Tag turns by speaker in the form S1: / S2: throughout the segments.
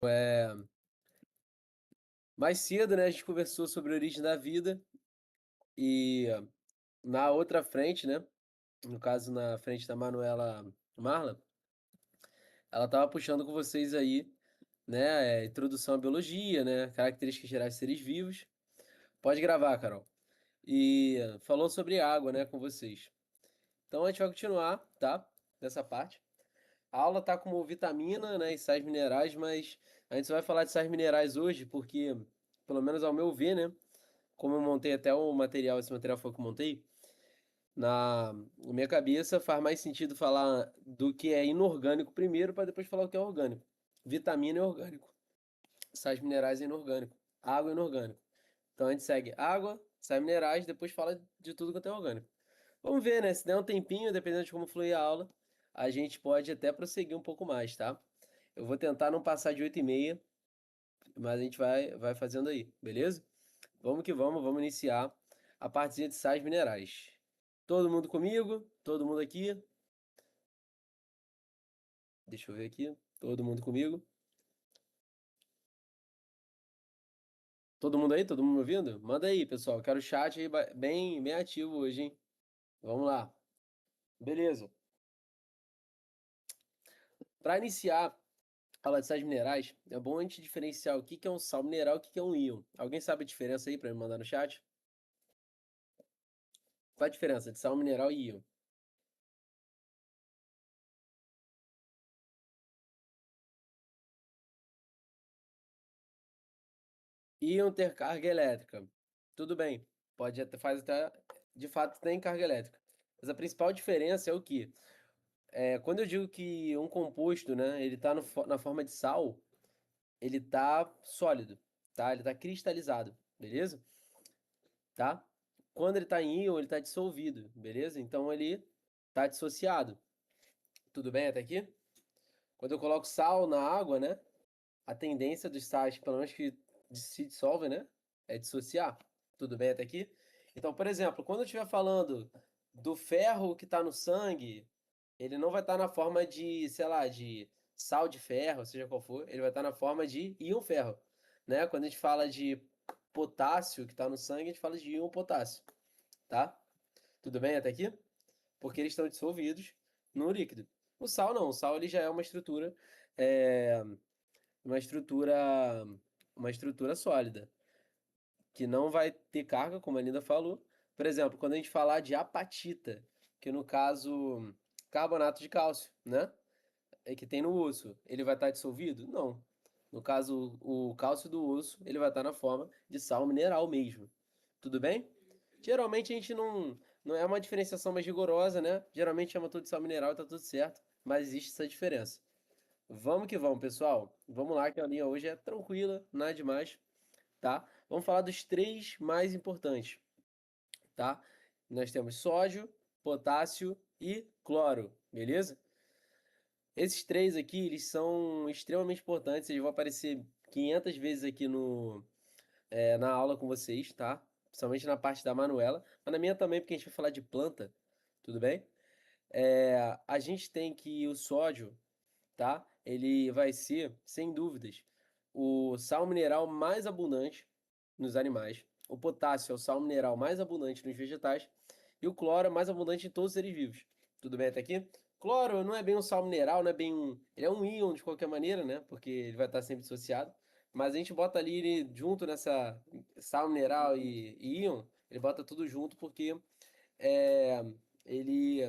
S1: É, mais cedo, né, a gente conversou sobre a origem da vida e na outra frente, né, no caso na frente da Manuela Marla, ela estava puxando com vocês aí, né, introdução à biologia, né, características gerais de seres vivos. Pode gravar, Carol. E falou sobre água, né, com vocês. Então a gente vai continuar, tá? Nessa parte. A aula tá como vitamina, né, e sais minerais, mas a gente só vai falar de sais minerais hoje porque, pelo menos ao meu ver, né, como eu montei até o material, esse material foi o que eu montei, na minha cabeça faz mais sentido falar do que é inorgânico primeiro para depois falar o que é orgânico. Vitamina é orgânico, sais minerais é inorgânico, água é inorgânico. Então a gente segue água, sais minerais, depois fala de tudo quanto é orgânico. Vamos ver, né? Se der um tempinho, dependendo de como fluir a aula, a gente pode até prosseguir um pouco mais, tá? Eu vou tentar não passar de 8h30, mas a gente vai fazendo aí, beleza? Vamos que vamos iniciar a partezinha de sais minerais. Todo mundo comigo? Todo mundo aqui? Deixa eu ver aqui. Todo mundo comigo? Todo mundo aí? Todo mundo me ouvindo? Manda aí, pessoal. Quero o chat aí bem ativo hoje, hein? Vamos lá. Beleza. Para iniciar a aula de sais minerais, é bom a gente diferenciar o que que é um sal mineral e o que que é um íon. Alguém sabe a diferença aí para me mandar no chat? Qual a diferença de sal mineral e íon? Íon ter carga elétrica. Tudo bem, pode até faz até de fato tem carga elétrica. Mas a principal diferença é o que? Quando eu digo que um composto, né, ele está na forma de sal, ele tá sólido, tá? Ele tá cristalizado, beleza? Tá? Quando ele tá em íon, ele tá dissolvido, beleza? Então ele tá dissociado. Tudo bem até aqui? Quando eu coloco sal na água, né? A tendência dos sais, pelo menos que se dissolvem, né? É dissociar. Tudo bem até aqui? Então, por exemplo, quando eu estiver falando do ferro que está no sangue, ele não vai estar na forma de, sei lá, de sal de ferro, seja qual for, ele vai estar na forma de íon ferro, né? Quando a gente fala de potássio que está no sangue, a gente fala de íon potássio, tá? Tudo bem até aqui? Porque eles estão dissolvidos no líquido. O sal não, o sal ele já é é, uma estrutura, uma estrutura sólida, que não vai ter carga, como a Linda falou. Por exemplo, quando a gente falar de apatita, que no caso, carbonato de cálcio, né? É que tem no osso, ele vai estar dissolvido? Não. No caso, o cálcio do osso, ele vai estar na forma de sal mineral mesmo. Tudo bem? Geralmente a gente não é uma diferenciação mais rigorosa, né? Geralmente chama tudo de sal mineral e tá tudo certo, mas existe essa diferença. Vamos que vamos, pessoal. Vamos lá, que a linha hoje é tranquila, nada demais, tá? Vamos falar dos três mais importantes, tá? Nós temos sódio, potássio e cloro, beleza? Esses três aqui, eles são extremamente importantes, eles vão aparecer 500 vezes aqui na aula com vocês, tá? Principalmente na parte da Manuela, mas na minha também, porque a gente vai falar de planta, tudo bem? A gente tem que o sódio, tá? Ele vai ser, sem dúvidas, o sal mineral mais abundante nos animais. O potássio é o sal mineral mais abundante nos vegetais. E o cloro é mais abundante em todos os seres vivos. Tudo bem até aqui? Cloro não é bem um sal mineral, não é bem um. Ele é um íon de qualquer maneira, né? Porque ele vai estar sempre dissociado. Mas a gente bota ali ele junto nessa sal mineral e íon, ele bota tudo junto porque é, ele,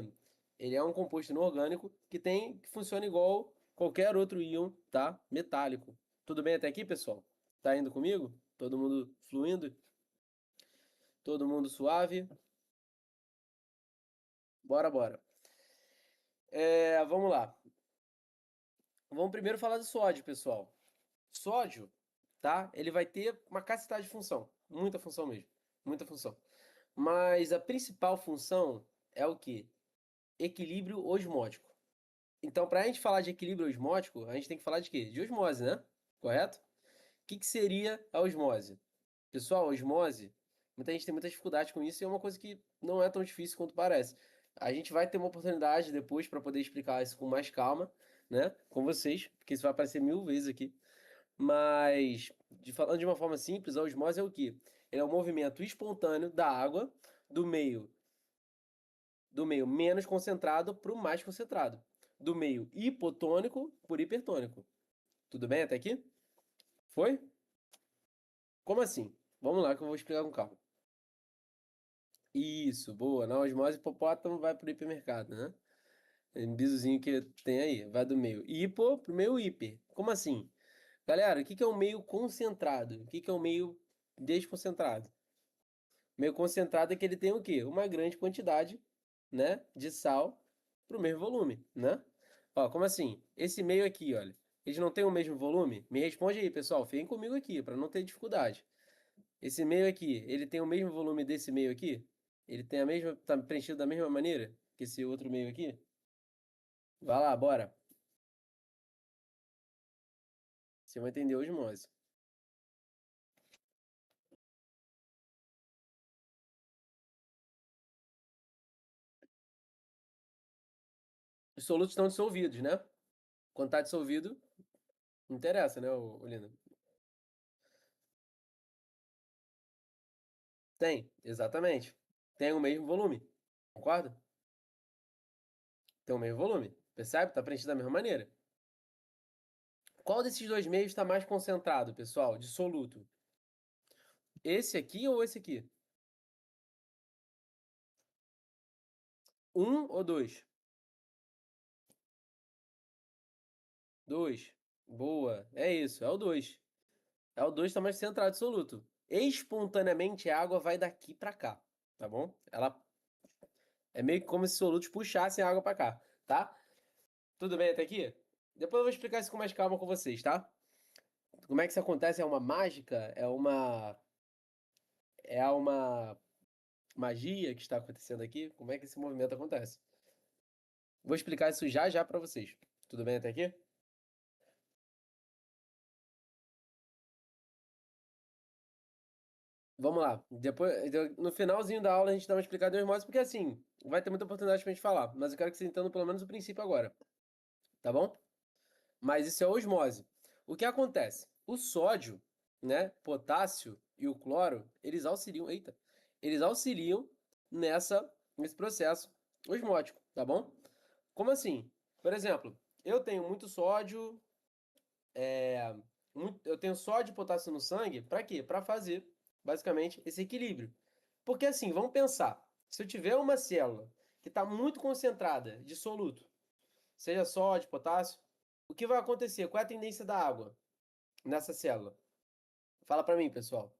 S1: ele é um composto inorgânico que funciona igual qualquer outro íon, tá? Metálico. Tudo bem até aqui, pessoal? Tá indo comigo? Todo mundo fluindo? Todo mundo suave? Bora, bora. Vamos lá. Vamos primeiro falar do sódio, pessoal. Sódio, tá? Ele vai ter uma cacetada de função. Muita função mesmo. Muita função. Mas a principal função é o quê? Equilíbrio osmótico. Então, para a gente falar de equilíbrio osmótico, a gente tem que falar de quê? De osmose, né? Correto? O que seria a osmose? Pessoal, a osmose, muita gente tem muita dificuldade com isso e é uma coisa que não é tão difícil quanto parece. A gente vai ter uma oportunidade depois para poder explicar isso com mais calma, né? Com vocês, porque isso vai aparecer 1000 vezes aqui. Mas, falando de uma forma simples, a osmose é o quê? Ele é um movimento espontâneo da água do meio menos concentrado para o mais concentrado, do meio hipotônico por hipertônico. Tudo bem até aqui? Foi? Como assim? Vamos lá que eu vou explicar com calma. Isso, boa. Na osmose, hipopótamo vai pro hipermercado, né? É um bizuzinho que tem aí, vai do meio hipo pro meio hiper. Como assim? Galera, o que que é um meio concentrado? O que que é um meio desconcentrado? Meio concentrado é que ele tem o quê? Uma grande quantidade, né, de sal pro mesmo volume, né? Ó, como assim? Esse meio aqui, olha, eles não têm o mesmo volume? Me responde aí, pessoal. Fiquem comigo aqui, para não ter dificuldade. Esse meio aqui, ele tem o mesmo volume desse meio aqui? Ele tem a mesma, tá preenchido da mesma maneira que esse outro meio aqui? Vai lá, bora. Você vai entender osmose. Os solutos estão dissolvidos, né? Quando está dissolvido, não interessa, né, Lina? Tem, exatamente. Tem o mesmo volume. Concorda? Tem o mesmo volume. Percebe? Está preenchido da mesma maneira. Qual desses dois meios está mais concentrado, pessoal, de soluto? Esse aqui ou esse aqui? Um ou dois? Dois. Boa. É isso, é o dois. É o 2 está mais centrado absoluto. Espontaneamente a água vai daqui para cá, tá bom? Ela é meio que como se solutos puxassem a água para cá, tá? Tudo bem até aqui? Depois eu vou explicar isso com mais calma com vocês, tá? Como é que isso acontece? É uma mágica? É uma magia que está acontecendo aqui? Como é que esse movimento acontece? Vou explicar isso já já para vocês. Tudo bem até aqui? Vamos lá. Depois, no finalzinho da aula a gente dá uma explicada em osmose, porque assim, vai ter muita oportunidade pra gente falar, mas eu quero que você entenda pelo menos o princípio agora, tá bom? Mas isso é osmose. O que acontece? O sódio, né, potássio e o cloro, eles auxiliam nesse processo osmótico, tá bom? Como assim? Por exemplo, eu tenho muito sódio, é, eu tenho sódio e potássio no sangue, para quê? Para fazer, basicamente, esse equilíbrio. Porque assim, vamos pensar, se eu tiver uma célula que está muito concentrada de soluto, seja sódio, potássio, o que vai acontecer? Qual é a tendência da água nessa célula? Fala para mim, pessoal.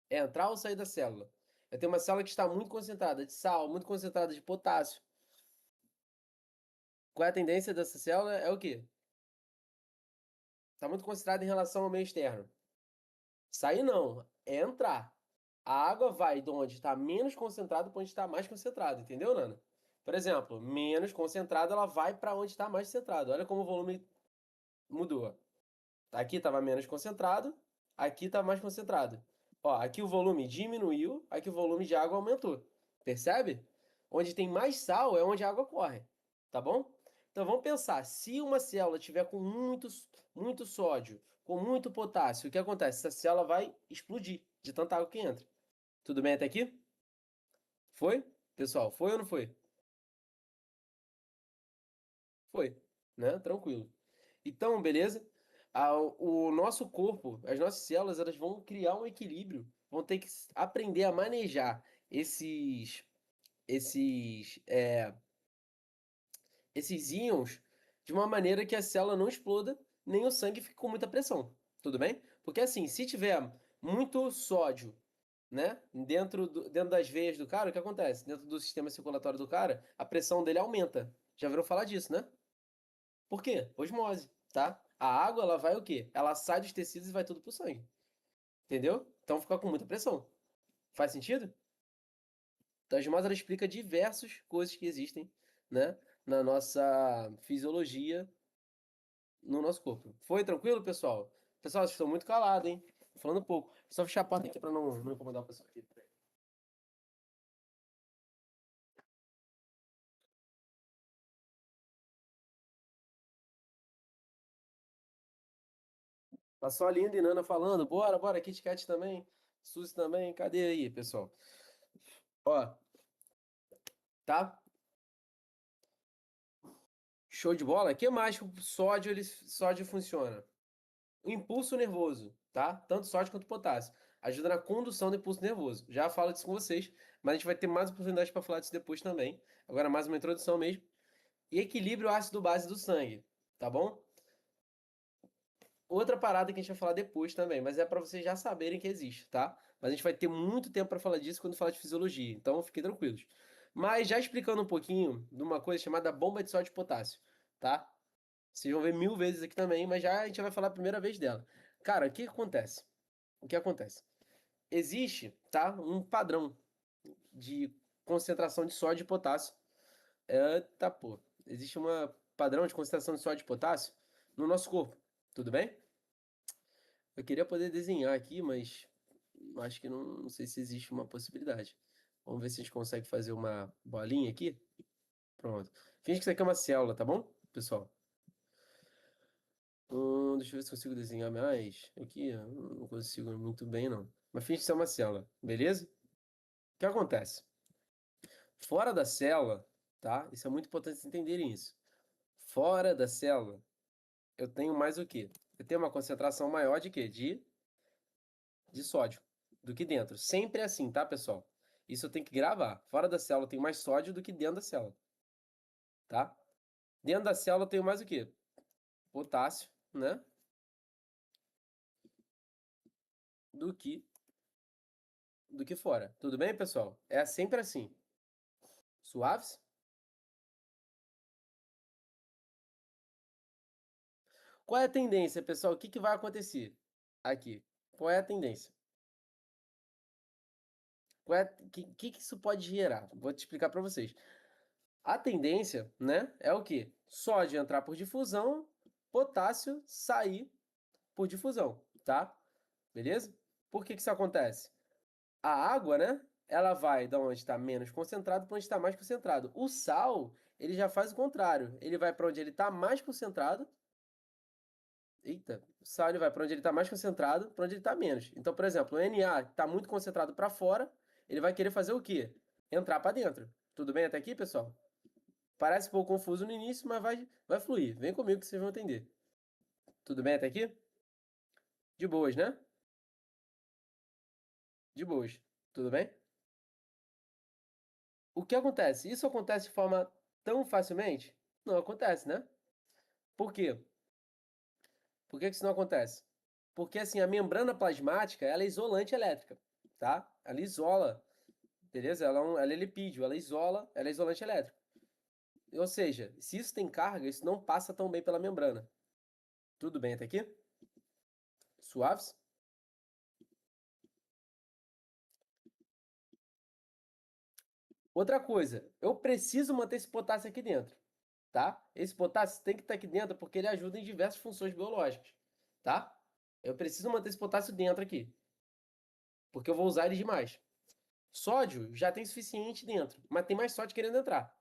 S1: É entrar ou sair da célula? Eu tenho uma célula que está muito concentrada de sal, muito concentrada de potássio. Qual é a tendência dessa célula? É o quê? Está muito concentrada em relação ao meio externo. Sair não, é entrar. A água vai de onde está menos concentrado para onde está mais concentrado, entendeu, Nana? Por exemplo, menos concentrado, ela vai para onde está mais concentrado. Olha como o volume mudou. Aqui estava menos concentrado, aqui está mais concentrado. Ó, aqui o volume diminuiu, aqui o volume de água aumentou. Percebe? Onde tem mais sal é onde a água corre, tá bom? Então vamos pensar, se uma célula tiver com muito sódio, com muito potássio, o que acontece? Essa célula vai explodir de tanta água que entra. Tudo bem até aqui? Foi? Pessoal, foi ou não foi? Foi, né? Tranquilo. Então, beleza? O nosso corpo, as nossas células, elas vão criar um equilíbrio, vão ter que aprender a manejar esses, é, esses íons de uma maneira que a célula não exploda, nem o sangue fique com muita pressão. Tudo bem? Porque assim, se tiver muito sódio, né, dentro das veias do cara, o que acontece? Dentro do sistema circulatório do cara, a pressão dele aumenta. Já viram falar disso, né? Por quê? Osmose, tá? A água, ela vai o quê? Ela sai dos tecidos e vai tudo pro sangue. Entendeu? Então fica com muita pressão. Faz sentido? Então, a osmose, ela explica diversas coisas que existem, né, na nossa fisiologia, no nosso corpo. Foi tranquilo, pessoal? Pessoal, vocês estão muito calados, hein? Tô falando pouco. Só fechar a porta aqui pra não incomodar o pessoal aqui. Passou a Linda e Nana falando, bora, bora, Kit Kat também, Suzy também, cadê aí, pessoal? Ó, tá? Show de bola? O que mais que o sódio, sódio funciona? O impulso nervoso, tá? Tanto sódio quanto potássio. Ajuda na condução do impulso nervoso. Já falo disso com vocês, mas a gente vai ter mais oportunidade para falar disso depois também. Agora mais uma introdução mesmo. E equilíbrio ácido base do sangue, tá bom? Outra parada que a gente vai falar depois também, mas é para vocês já saberem que existe, tá? Mas a gente vai ter muito tempo para falar disso quando falar de fisiologia, então fiquem tranquilos. Mas já explicando um pouquinho de uma coisa chamada bomba de sódio e potássio, tá? Vocês vão ver 1000 vezes aqui também, mas já a gente vai falar a primeira vez dela. Cara, o que acontece? O que acontece? Existe, tá, um padrão de concentração de sódio e potássio. Tá, pô. Existe um padrão de concentração de sódio e potássio no nosso corpo. Tudo bem? Eu queria poder desenhar aqui, mas acho que não sei se existe uma possibilidade. Vamos ver se a gente consegue fazer uma bolinha aqui. Pronto. Finge que isso aqui é uma célula, tá bom, pessoal? Deixa eu ver se consigo desenhar mais. Aqui, ó, não consigo muito bem, não. Mas finge que isso é uma célula, beleza? O que acontece? Fora da célula, tá? Isso é muito importante vocês entenderem isso. Fora da célula, eu tenho mais o quê? Eu tenho uma concentração maior de quê? De sódio do que dentro. Sempre é assim, tá, pessoal? Isso eu tenho que gravar. Fora da célula eu tenho mais sódio do que dentro da célula, tá? Dentro da célula eu tenho mais o quê? Potássio, né? Do que fora. Tudo bem, pessoal? É sempre assim. Suaves? Qual é a tendência, pessoal? O que vai acontecer aqui? Qual é a tendência? Que isso pode gerar? Vou te explicar para vocês. A tendência, né, é o quê? Sódio entrar por difusão, potássio sair por difusão, tá? Beleza? Por que isso acontece? A água, né, ela vai da onde está menos concentrado para onde está mais concentrado. O sal, ele já faz o contrário. Ele vai para onde ele está mais concentrado. Eita, o sal ele vai para onde ele está mais concentrado, para onde ele está menos. Então, por exemplo, o Na está muito concentrado para fora, ele vai querer fazer o quê? Entrar para dentro. Tudo bem até aqui, pessoal? Parece um pouco confuso no início, mas vai fluir. Vem comigo que vocês vão entender. Tudo bem até aqui? De boas, né? De boas. Tudo bem? O que acontece? Isso acontece de forma tão facilmente? Não acontece, né? Por quê? Por que isso não acontece? Porque assim, a membrana plasmática, ela é isolante elétrica, tá? Ela isola, beleza? Ela é lipídio, ela isola, ela é isolante elétrico. Ou seja, se isso tem carga, isso não passa tão bem pela membrana. Tudo bem até aqui? Suaves? Outra coisa, eu preciso manter esse potássio aqui dentro, tá? Esse potássio tem que estar aqui dentro porque ele ajuda em diversas funções biológicas, tá? Eu preciso manter esse potássio dentro aqui, porque eu vou usar ele demais. Sódio já tem suficiente dentro, mas tem mais sódio querendo entrar.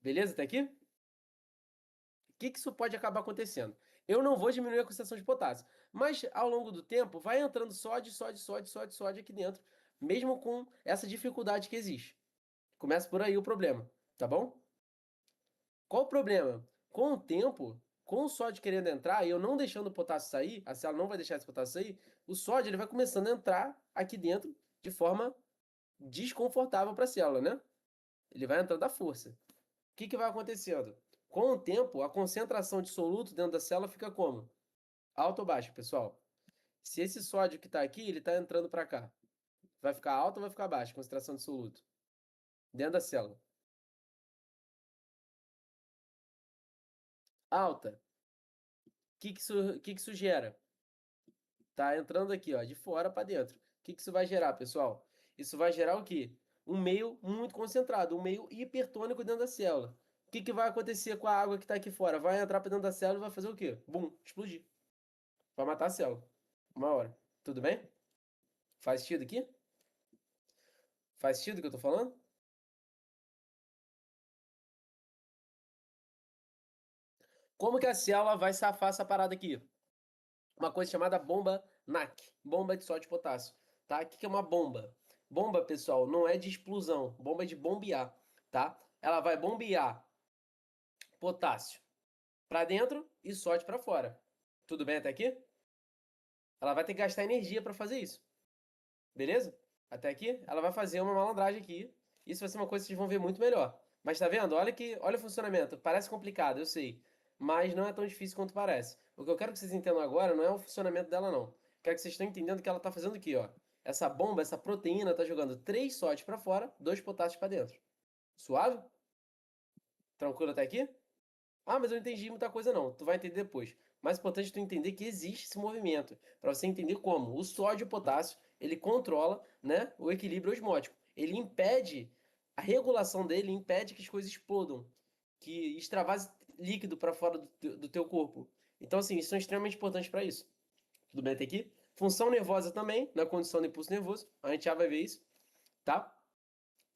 S1: Beleza até aqui? O que isso pode acabar acontecendo? Eu não vou diminuir a concentração de potássio, mas ao longo do tempo vai entrando sódio, sódio, sódio, sódio, sódio aqui dentro, mesmo com essa dificuldade que existe. Começa por aí o problema, tá bom? Qual o problema? Com o tempo, com o sódio querendo entrar e eu não deixando o potássio sair, a célula não vai deixar esse potássio sair, o sódio ele vai começando a entrar aqui dentro de forma desconfortável para a célula, né? Ele vai entrando à força. O que vai acontecendo? Com o tempo, a concentração de soluto dentro da célula fica como? Alta ou baixa, pessoal? Se esse sódio que está aqui, ele está entrando para cá, vai ficar alta ou vai ficar baixa a concentração de soluto? Dentro da célula. Alta. Que isso gera? Tá entrando aqui, ó, de fora para dentro. Que isso vai gerar, pessoal? Isso vai gerar o quê? Um meio muito concentrado, um meio hipertônico dentro da célula. O que vai acontecer com a água que está aqui fora? Vai entrar para dentro da célula e vai fazer o quê? Bum, explodir. Vai matar a célula. Uma hora. Tudo bem? Faz sentido aqui? Faz sentido o que eu tô falando? Como que a célula vai safar essa parada aqui? Uma coisa chamada bomba NAC, bomba de sódio e potássio, tá? O que que é uma bomba? Bomba, pessoal, não é de explosão, bomba é de bombear, tá? Ela vai bombear potássio para dentro e sódio para fora. Tudo bem até aqui? Ela vai ter que gastar energia para fazer isso. Beleza? Até aqui, ela vai fazer uma malandragem aqui. Isso vai ser uma coisa que vocês vão ver muito melhor. Mas tá vendo? Olha o funcionamento. Parece complicado, eu sei. Mas não é tão difícil quanto parece. O que eu quero que vocês entendam agora não é o funcionamento dela, não. Quero que vocês estejam entendendo que ela tá fazendo aqui, ó. Essa bomba, essa proteína, tá jogando 3 sódios para fora, 2 potássios para dentro. Suave? Tranquilo até aqui? Ah, mas eu não entendi muita coisa não. Tu vai entender depois. Mais importante é tu entender que existe esse movimento, para você entender como o sódio e o potássio, ele controla, né, o equilíbrio osmótico. Ele impede a regulação dele, impede que as coisas explodam, que extravase líquido para fora do teu corpo. Então assim, isso são extremamente importantes para isso. Tudo bem até aqui? Função nervosa também, na condição de impulso nervoso. A gente já vai ver isso, tá?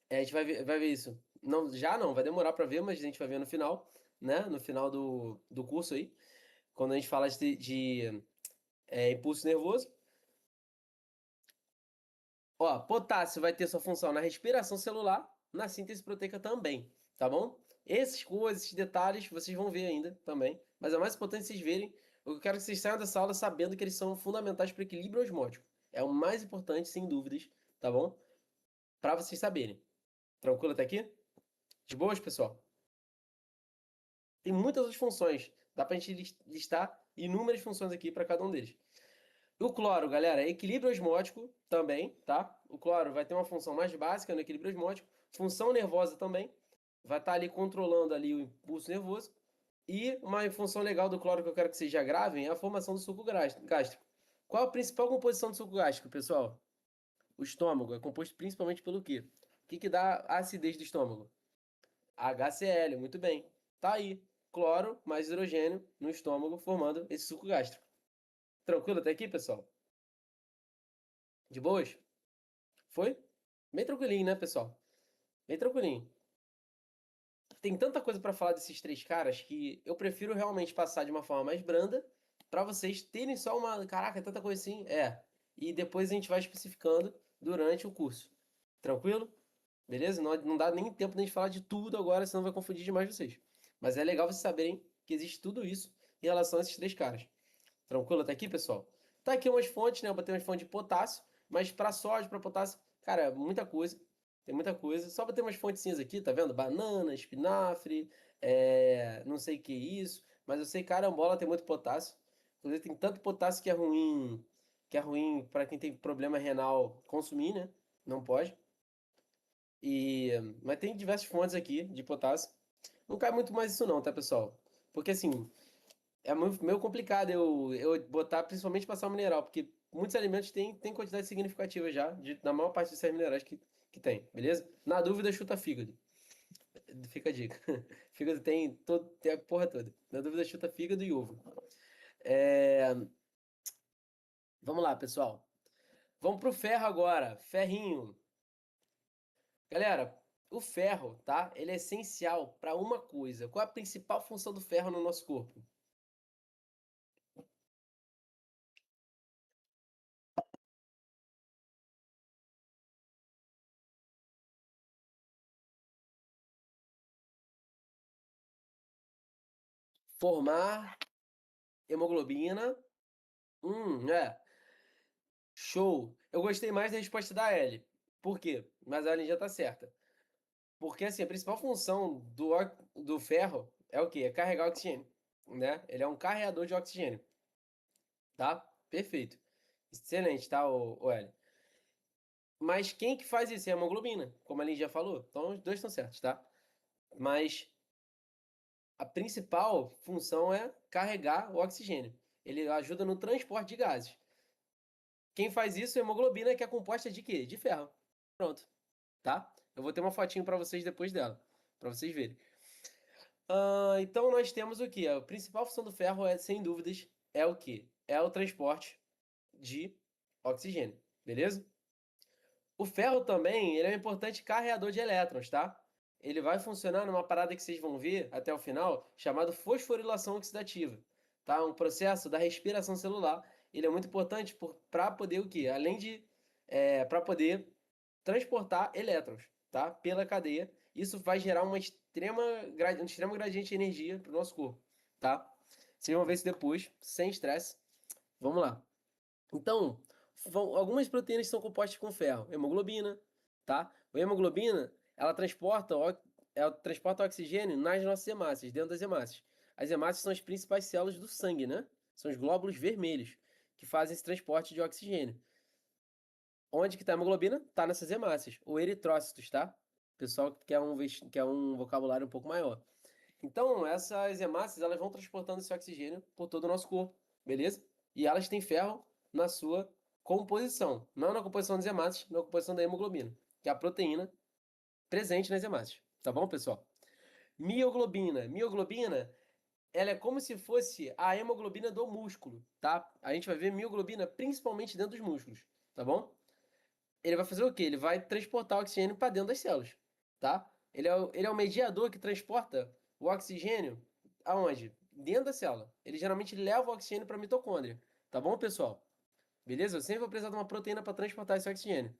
S1: A gente vai ver isso. Não, já não, vai demorar para ver, mas a gente vai ver no final, né? No final do curso aí, quando a gente fala de impulso nervoso. Ó, potássio vai ter sua função na respiração celular, na síntese proteica também, tá bom? Essas coisas, esses detalhes, vocês vão ver ainda também, mas é mais importante vocês verem. O que eu quero que vocês saiam dessa aula sabendo que eles são fundamentais para o equilíbrio osmótico. É o mais importante, sem dúvidas, tá bom? Para vocês saberem. Tranquilo até aqui? De boas, pessoal? Tem muitas outras funções. Dá pra gente listar inúmeras funções aqui para cada um deles. O cloro, galera, é equilíbrio osmótico também, tá? O cloro vai ter uma função mais básica no equilíbrio osmótico, função nervosa também, vai estar ali controlando ali o impulso nervoso. E uma função legal do cloro que eu quero que vocês já gravem é a formação do suco gástrico. Qual a principal composição do suco gástrico, pessoal? O estômago é composto principalmente pelo quê? O que que dá a acidez do estômago? HCl, muito bem. Tá aí, cloro mais hidrogênio no estômago formando esse suco gástrico. Tranquilo até aqui, pessoal? De boas? Foi? Bem tranquilinho, né, pessoal? Bem tranquilinho. Tem tanta coisa pra falar desses três caras que eu prefiro realmente passar de uma forma mais branda pra vocês terem só uma, caraca, tanta coisa assim. É. E depois a gente vai especificando durante o curso. Tranquilo? Beleza? Não dá nem tempo de a gente falar de tudo agora, senão vai confundir demais vocês. Mas é legal vocês saberem que existe tudo isso em relação a esses três caras. Tranquilo até aqui, pessoal? Tá aqui umas fontes, né? Eu botei umas fontes de potássio, mas para sódio, para potássio, cara, muita coisa. Tem muita coisa. Só botei umas fontezinhas aqui, tá vendo? Banana, espinafre, não sei o que é isso. Mas eu sei que carambola tem muito potássio. Inclusive tem tanto potássio que é ruim para quem tem problema renal consumir, né? Não pode. E, mas tem diversas fontes aqui de potássio. Não cai muito mais isso não, tá, pessoal? Porque assim, é meio complicado eu botar, principalmente para sal mineral, porque muitos alimentos têm quantidade significativa já, na maior parte dos sais minerais que tem, beleza? Na dúvida, chuta fígado. Fica a dica. Fígado tem a porra toda. Na dúvida, chuta fígado e ovo. É, vamos lá, pessoal. Vamos pro ferro agora. Ferrinho. Galera, o ferro, tá? Ele é essencial para uma coisa. Qual é a principal função do ferro no nosso corpo? Formar hemoglobina. É. Show. Eu gostei mais da resposta da Ellie. Por quê? Mas a Ellie já tá certa. Porque assim, a principal função do ferro é o quê? É carregar oxigênio, né? Ele é um carreador de oxigênio, tá? Perfeito. Excelente, tá, o Ellie? Mas quem que faz isso? É a hemoglobina, como a Ellie já falou. Então os dois estão certos, tá? Mas a principal função é carregar o oxigênio. Ele ajuda no transporte de gases. Quem faz isso é a hemoglobina, que é composta de quê? De ferro. Pronto, tá? Eu vou ter uma fotinho para vocês depois dela, para vocês verem. Então nós temos o que? A principal função do ferro é, sem dúvidas, é o que? É o transporte de oxigênio, beleza? O ferro também, ele é um importante carreador de elétrons, tá? ele vai funcionar numa parada que vocês vão ver até o final, chamado fosforilação oxidativa, tá? Um processo da respiração celular. Ele é muito importante para poder o quê? Além de para poder transportar elétrons, tá? Pela cadeia. Isso vai gerar um extremo gradiente de energia para o nosso corpo, tá? Vocês vão ver isso depois, sem estresse. Vamos lá. Então, algumas proteínas são compostas com ferro. Hemoglobina, tá? A hemoglobina, ela transporta oxigênio nas nossas hemácias, dentro das hemácias. As hemácias são as principais células do sangue, né? São os glóbulos vermelhos que fazem esse transporte de oxigênio. Onde que está a hemoglobina? Está nessas hemácias, ou eritrócitos, tá? Pessoal que quer um vocabulário um pouco maior. Então, essas hemácias, elas vão transportando esse oxigênio por todo o nosso corpo, beleza? E elas têm ferro na sua composição, não na composição das hemácias, na composição da hemoglobina, que é a proteína presente nas hemácias, tá bom, pessoal? Mioglobina. Mioglobina, ela é como se fosse a hemoglobina do músculo, tá? A gente vai ver mioglobina principalmente dentro dos músculos, tá bom? Ele vai fazer o quê? Ele vai transportar o oxigênio para dentro das células, tá? Ele é o mediador que transporta o oxigênio aonde? Dentro da célula. Ele geralmente leva o oxigênio para a mitocôndria, tá bom, pessoal? Beleza? Eu sempre vou precisar de uma proteína para transportar esse oxigênio.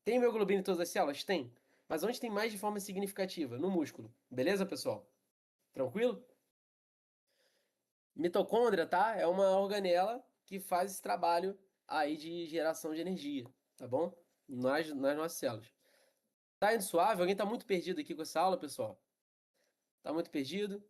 S1: Tem hemoglobina em todas as células? Tem. Mas onde tem mais de forma significativa? No músculo. Beleza, pessoal? Tranquilo? Mitocôndria, tá? É uma organela que faz esse trabalho aí de geração de energia, tá bom? Nas nossas células. Tá indo suave? Alguém tá muito perdido aqui com essa aula, pessoal? Tá muito perdido?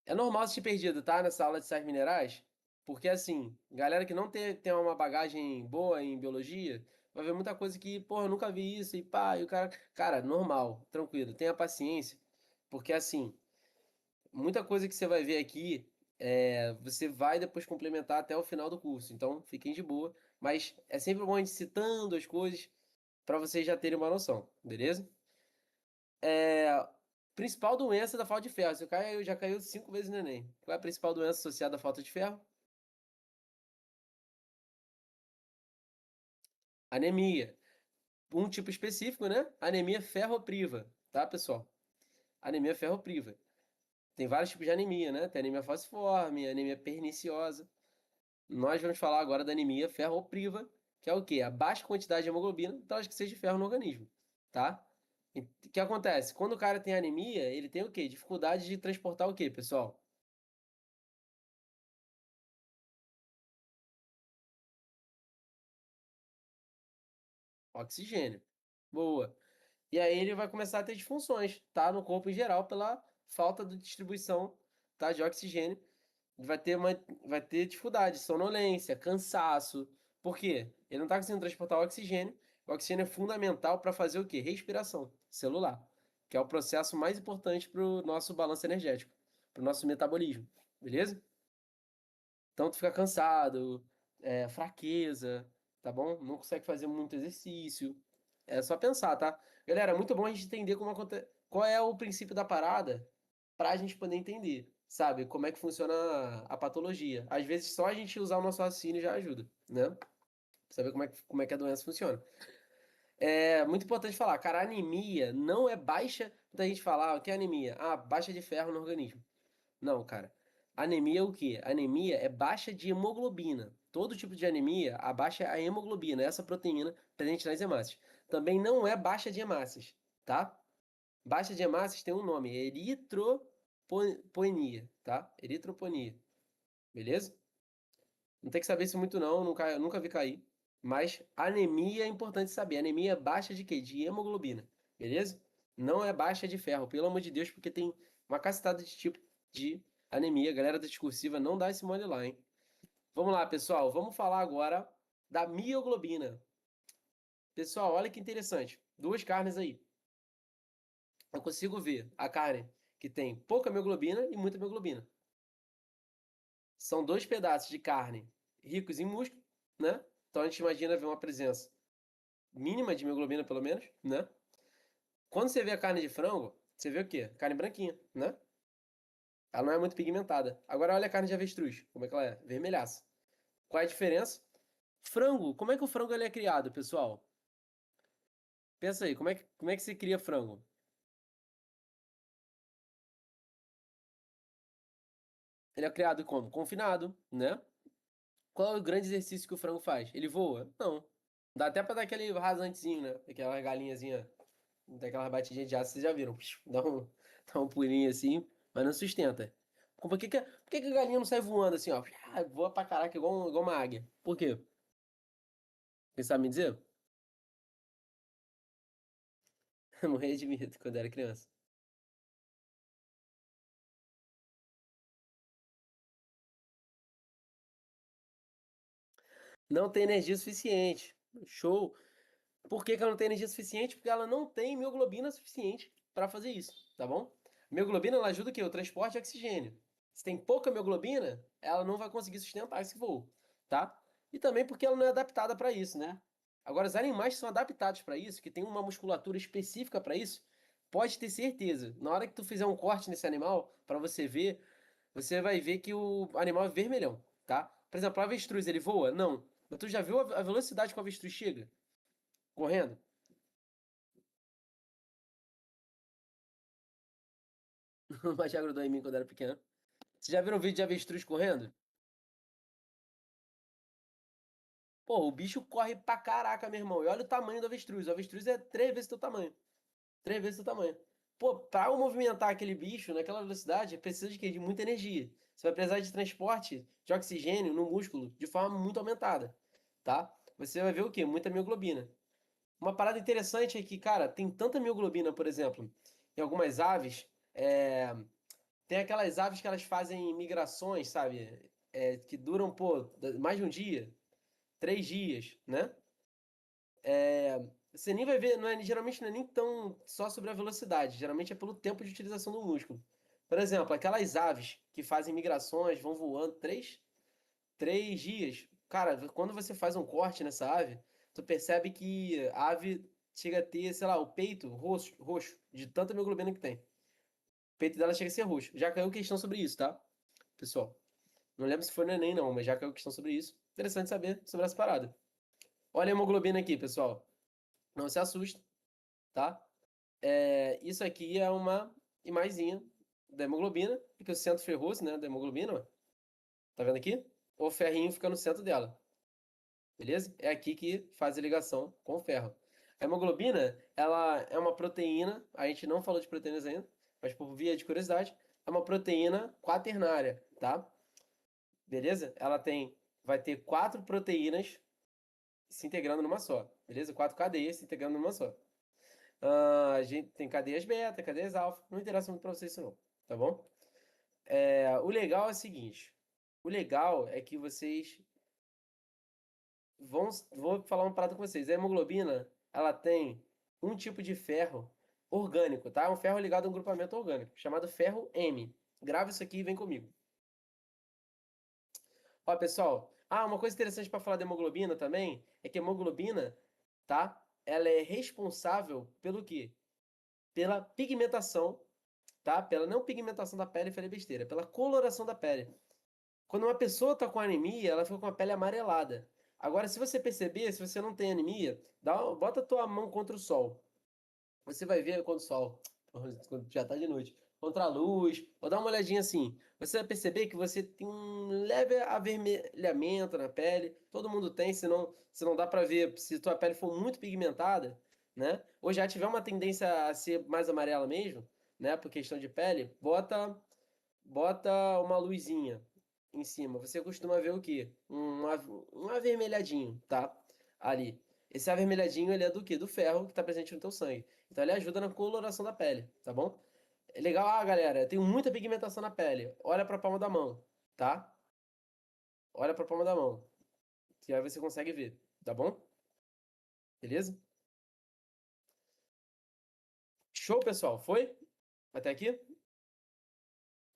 S1: É normal assistir perdido, tá? Nessa aula de sais minerais. Porque, assim, galera que não tem uma bagagem boa em biologia, vai ver muita coisa que, porra, eu nunca vi isso, e pá, e o cara. Cara, normal, tranquilo, tenha paciência. Porque, assim, muita coisa que você vai ver aqui, você vai depois complementar até o final do curso. Então, fiquem de boa. Mas é sempre bom a gente citando as coisas para vocês já terem uma noção, beleza? É, principal doença da falta de ferro. Você já caiu 5 vezes no Enem. Qual é a principal doença associada à falta de ferro? Anemia. Um tipo específico, né? Anemia ferropriva, tá, pessoal? Anemia ferropriva. Tem vários tipos de anemia, né? Tem anemia falciforme, anemia perniciosa. Nós vamos falar agora da anemia ferropriva, que é o quê? A baixa quantidade de hemoglobina traz que seja de ferro no organismo, tá? O que acontece? Quando o cara tem anemia, ele tem o quê? Dificuldade de transportar o quê, pessoal? Oxigênio. Boa. E aí ele vai começar a ter disfunções, tá? No corpo em geral, pela falta de distribuição, tá? De oxigênio. Vai ter vai ter dificuldade, sonolência, cansaço. Por quê? Ele não está conseguindo transportar o oxigênio. O oxigênio é fundamental para fazer o quê? Respiração celular, que é o processo mais importante para o nosso balanço energético, para o nosso metabolismo. Beleza? Então tu fica cansado, fraqueza, tá bom? Não consegue fazer muito exercício. É só pensar, tá? Galera, muito bom a gente entender qual é o princípio da parada para a gente poder entender, sabe? Como é que funciona a patologia. Às vezes só a gente usar o nosso raciocínio já ajuda, né? Pra saber como é que a doença funciona. É muito importante falar, cara, anemia não é baixa. Muita gente fala, o que é anemia? Ah, baixa de ferro no organismo. Não, cara. Anemia é o quê? Anemia é baixa de hemoglobina. Todo tipo de anemia, a baixa é a hemoglobina, essa proteína presente nas hemácias. Também não é baixa de hemácias, tá? Baixa de hemácias tem um nome, é eritropoenia, tá? Eritroponia, beleza? Não tem que saber isso muito não, nunca vi cair. Mas anemia é importante saber. Anemia é baixa de quê? De hemoglobina, beleza? Não é baixa de ferro, pelo amor de Deus, porque tem uma cacetada de tipo de anemia. Galera da discursiva, não dá esse mole lá, hein? Vamos lá, pessoal. Vamos falar agora da mioglobina. Pessoal, olha que interessante. Duas carnes aí. Eu consigo ver a carne que tem pouca mioglobina e muita mioglobina. São dois pedaços de carne ricos em músculo, né? Então a gente imagina ver uma presença mínima de hemoglobina, pelo menos, né? Quando você vê a carne de frango, você vê o quê? Carne branquinha, né? Ela não é muito pigmentada. Agora olha a carne de avestruz, como é que ela é? Vermelhaça. Qual é a diferença? Frango, como é que o frango ele é criado, pessoal? Pensa aí, como é que você cria frango? Ele é criado como? Confinado, né? Qual é o grande exercício que o frango faz? Ele voa? Não. Dá até pra dar aquele rasantezinho, né? Aquela galinhazinha, daquela batidinha de aço, vocês já viram. Dá um pulinho assim, mas não sustenta. Por que que a galinha não sai voando assim, ó? Voa pra caraca, igual uma águia. Por quê? Você sabe me dizer? Eu morria de medo quando era criança. Não tem energia suficiente. Show. Por que que ela não tem energia suficiente? Porque ela não tem mioglobina suficiente para fazer isso, tá bom? Mioglobina ela ajuda o quê? O transporte de oxigênio. Se tem pouca mioglobina, ela não vai conseguir sustentar esse voo, tá? E também porque ela não é adaptada para isso, né? Agora, os animais que são adaptados para isso, que tem uma musculatura específica para isso, pode ter certeza. Na hora que tu fizer um corte nesse animal, para você ver, você vai ver que o animal é vermelhão, tá? Por exemplo, o avestruz, ele voa? Não. Mas tu já viu a velocidade que o avestruz chega? Correndo? Mas já grudou em mim quando era pequeno. Você já viram um vídeo de avestruz correndo? Pô, o bicho corre pra caraca, meu irmão. E olha o tamanho do avestruz. O avestruz é 3 vezes teu tamanho. 3 vezes teu tamanho. Pô, pra eu movimentar aquele bicho naquela velocidade, precisa de quê? De muita energia. Você vai precisar de transporte de oxigênio no músculo de forma muito aumentada, tá? Você vai ver o quê? Muita mioglobina. Uma parada interessante é que, cara, tem tanta mioglobina, por exemplo, em algumas aves. Tem aquelas aves que elas fazem migrações, sabe? Que duram, pô, mais de um dia, 3 dias, né? Você nem vai ver, geralmente não é nem tão só sobre a velocidade, geralmente é pelo tempo de utilização do músculo. Por exemplo, aquelas aves que fazem migrações, vão voando 3 dias. Cara, quando você faz um corte nessa ave, tu percebe que a ave chega a ter, sei lá, o peito roxo, de tanta hemoglobina que tem. O peito dela chega a ser roxo. Já caiu questão sobre isso, tá? Pessoal. Não lembro se foi no Enem, não, mas já caiu questão sobre isso. Interessante saber sobre essa parada. Olha a hemoglobina aqui, pessoal. Não se assusta, tá? Isso aqui é uma imagenzinha da hemoglobina, porque o centro ferroso, né, da hemoglobina, ó, tá vendo aqui? O ferrinho fica no centro dela, beleza? É aqui que faz a ligação com o ferro. A hemoglobina, ela é uma proteína, a gente não falou de proteínas ainda, mas por via de curiosidade, é uma proteína quaternária, tá? Beleza? Vai ter 4 proteínas se integrando numa só, beleza? 4 cadeias se integrando numa só. A gente tem cadeias beta, cadeias alfa, não interessa muito pra vocês isso não, tá bom? O legal é o seguinte, o legal é que vocês vou falar uma parada com vocês, a hemoglobina, ela tem um tipo de ferro orgânico, tá? É um ferro ligado a um grupamento orgânico, chamado ferro M. Grava isso aqui e vem comigo. Ó, pessoal, uma coisa interessante para falar da hemoglobina também é que a hemoglobina, tá? Ela é responsável pelo quê? Pela pigmentação, tá? Pela não pigmentação da pele, falei besteira, pela coloração da pele. Quando uma pessoa tá com anemia, ela fica com a pele amarelada. Agora, se você perceber, se você não tem anemia, bota a tua mão contra o sol. Você vai ver quando o sol, quando já tá de noite, contra a luz, ou dá uma olhadinha assim. Você vai perceber que você tem um leve avermelhamento na pele. Todo mundo tem, se não dá pra ver se tua pele for muito pigmentada, né? Ou já tiver uma tendência a ser mais amarela mesmo, né? Por questão de pele, bota uma luzinha em cima. Você costuma ver o quê? Um avermelhadinho, tá? Ali. Esse avermelhadinho, ele é do quê? Do ferro que está presente no teu sangue. Então ele ajuda na coloração da pele, tá bom? É legal, galera, eu tenho muita pigmentação na pele. Olha pra palma da mão, tá? Olha pra palma da mão, que aí você consegue ver, tá bom? Beleza? Show, pessoal. Foi? Até aqui?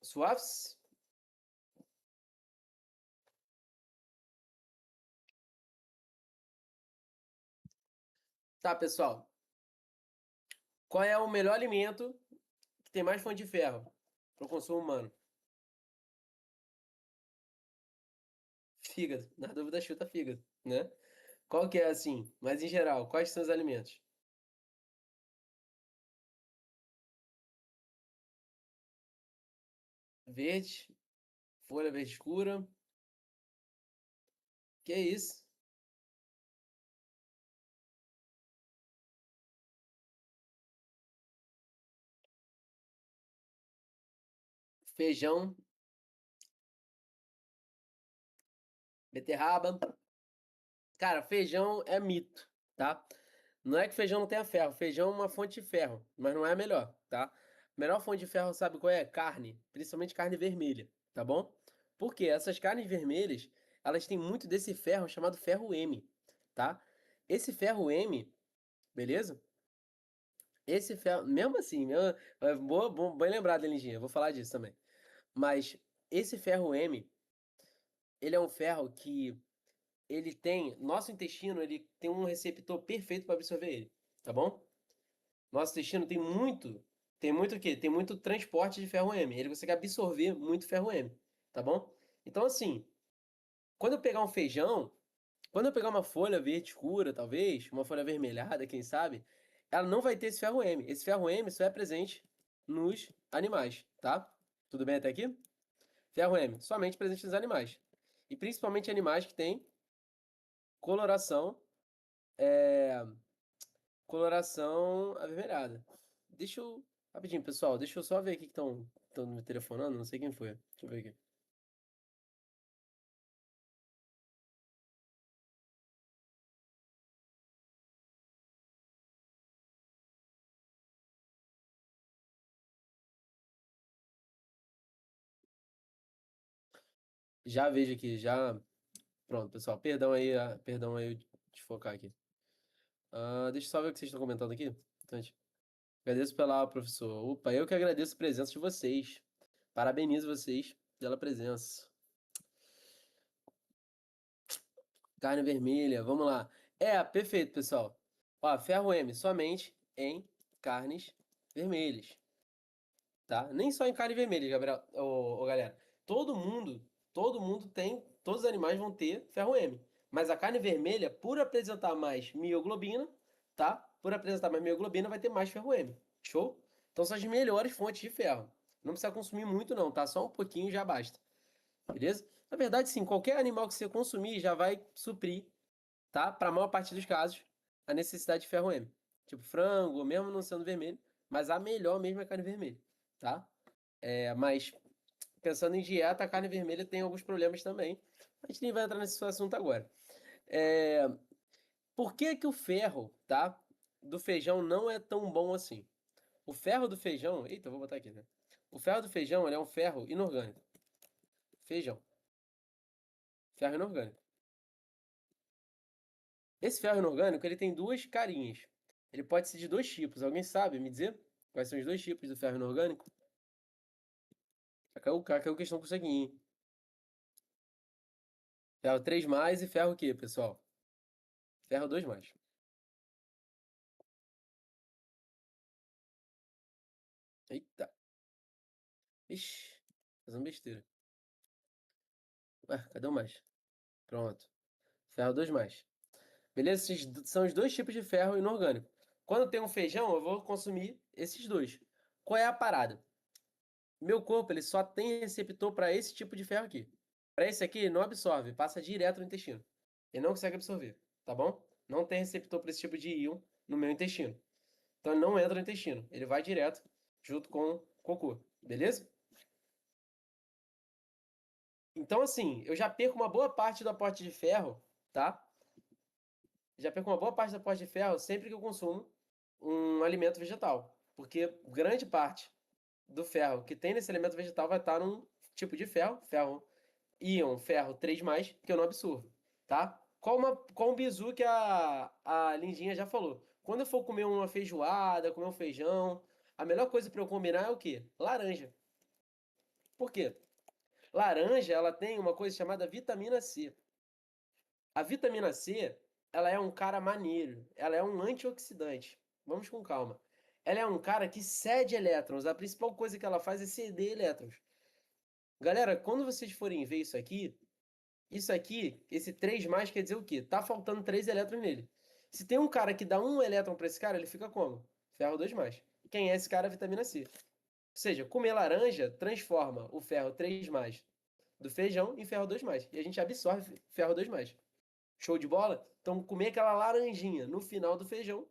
S1: Suaves? Tá, pessoal. Qual é o melhor alimento que tem mais fonte de ferro para o consumo humano? Fígado. Na dúvida, chuta fígado, né? Qual que é assim? Mas em geral, quais são os alimentos? Verde. Folha verde escura. Que isso? Feijão. Beterraba. Cara, feijão é mito, tá? Não é que feijão não tenha ferro. Feijão é uma fonte de ferro, mas não é a melhor, tá? A melhor fonte de ferro, sabe qual é? Carne, principalmente carne vermelha, tá bom? Porque essas carnes vermelhas, elas têm muito desse ferro chamado ferro M, tá? Esse ferro M, beleza? Esse ferro, mesmo assim, bem lembrado, Lindinha, eu vou falar disso também. Mas esse ferro M, ele é um ferro que ele tem, nosso intestino, ele tem um receptor perfeito para absorver ele, tá bom? Nosso intestino tem muito o quê? Tem muito transporte de ferro M. Ele consegue absorver muito ferro M, tá bom? Então, assim, quando eu pegar um feijão, quando eu pegar uma folha verde escura, talvez, uma folha avermelhada, quem sabe, ela não vai ter esse ferro M. Esse ferro M só é presente nos animais, tá? Tudo bem até aqui? Ferro M, somente presente nos animais. E principalmente animais que têm coloração, é, coloração avermelhada. Deixa eu. Rapidinho, pessoal. Deixa eu só ver aqui que estão me telefonando. Não sei quem foi. Deixa eu ver aqui. Já vejo aqui, já. Pronto, pessoal. Perdão aí eu desfocar aqui. Deixa eu só ver o que vocês estão comentando aqui. Instante. Agradeço pela aula, professor. Opa, eu que agradeço a presença de vocês. Parabenizo vocês pela presença. Carne vermelha, vamos lá. Perfeito, pessoal. Ó, ferro M somente em carnes vermelhas, tá? Nem só em carne vermelha, Gabriel, galera. Todo mundo tem, todos os animais vão ter ferro M. Mas a carne vermelha, por apresentar mais mioglobina, tá? Por apresentar mais mioglobina, vai ter mais ferro M. Show? Então são as melhores fontes de ferro. Não precisa consumir muito não, tá? Só um pouquinho já basta. Beleza? Na verdade, sim, qualquer animal que você consumir já vai suprir, tá? Para a maior parte dos casos, a necessidade de ferro M. Tipo frango, mesmo não sendo vermelho, mas a melhor mesmo é a carne vermelha, tá? Mas pensando em dieta, a carne vermelha tem alguns problemas também. A gente nem vai entrar nesse assunto agora. É, por que que o ferro, tá? Do feijão não é tão bom assim? O ferro do feijão. Eita, eu vou botar aqui, né? O ferro do feijão ele é um ferro inorgânico. Feijão. Ferro inorgânico. Esse ferro inorgânico ele tem duas carinhas. Ele pode ser de dois tipos. Alguém sabe me dizer quais são os dois tipos do ferro inorgânico? Caiu questão com isso aqui, hein? Ferro 3 mais e ferro o quê, pessoal? Ferro 2 mais. Eita. Ixi, fazendo besteira. Ué, cadê o mais? Pronto. Ferro 2 mais. Beleza? Esses são os dois tipos de ferro inorgânico. Quando tem um feijão, eu vou consumir esses dois. Qual é a parada? Meu corpo ele só tem receptor para esse tipo de ferro aqui. Para esse aqui, não absorve, passa direto no intestino. Ele não consegue absorver, tá bom? Não tem receptor para esse tipo de íon no meu intestino. Então ele não entra no intestino. Ele vai direto junto com o cocô. Beleza? Então, assim, eu já perco uma boa parte do aporte de ferro, tá? Já perco uma boa parte do aporte de ferro sempre que eu consumo um alimento vegetal. Porque grande parte do ferro que tem nesse alimento vegetal vai estar num tipo de ferro, ferro íon, ferro 3 que eu não absorvo, tá? Qual um bizu que a Lindinha já falou. Quando eu for comer uma feijoada, comer um feijão, a melhor coisa para eu combinar é o quê? Laranja. Por quê? Laranja, ela tem uma coisa chamada vitamina C. A vitamina C, ela é um cara maneiro, ela é um antioxidante. Vamos com calma. Ela é um cara que cede elétrons. A principal coisa que ela faz é ceder elétrons. Galera, quando vocês forem ver isso aqui, esse 3 mais quer dizer o quê? Tá faltando 3 elétrons nele. Se tem um cara que dá um elétron para esse cara, ele fica como? Ferro 2 mais. Quem é esse cara? Vitamina C. seja, comer laranja transforma o ferro 3+ do feijão em ferro 2+. E a gente absorve ferro 2+. Show de bola? Então, comer aquela laranjinha no final do feijão,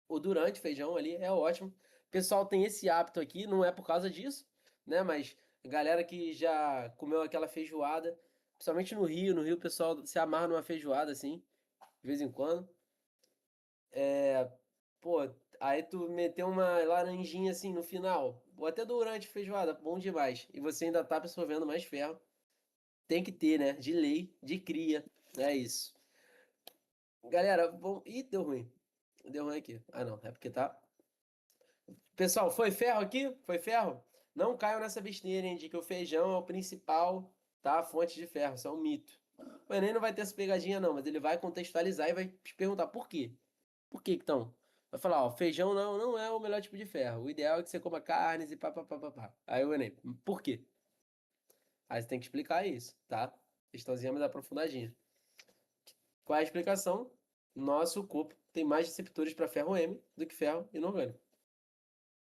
S1: ou durante o feijão ali, é ótimo. O pessoal tem esse hábito aqui, não é por causa disso, né? Mas a galera que já comeu aquela feijoada, principalmente no Rio o pessoal se amarra numa feijoada assim, de vez em quando. Pô, aí tu meteu uma laranjinha assim no final, ou até durante a feijoada, bom demais. E você ainda tá absorvendo mais ferro. Tem que ter, né? De lei, de cria. É isso. Galera, bom. Ih, deu ruim. Deu ruim aqui. Ah, não. É porque tá. Pessoal, foi ferro aqui? Foi ferro? Não caiam nessa besteira, hein, de que o feijão é o principal, tá? Fonte de ferro. Isso é um mito. O Enem não vai ter essa pegadinha, não, mas ele vai contextualizar e vai te perguntar por quê. Por que então? Vai falar, ó, feijão não é o melhor tipo de ferro. O ideal é que você coma carnes e pá, pá, pá, pá, pá. Aí o Enem, por quê? Aí você tem que explicar isso, tá? Questãozinha mais aprofundadinha. Qual é a explicação? Nosso corpo tem mais receptores para ferro M do que ferro inorgânico.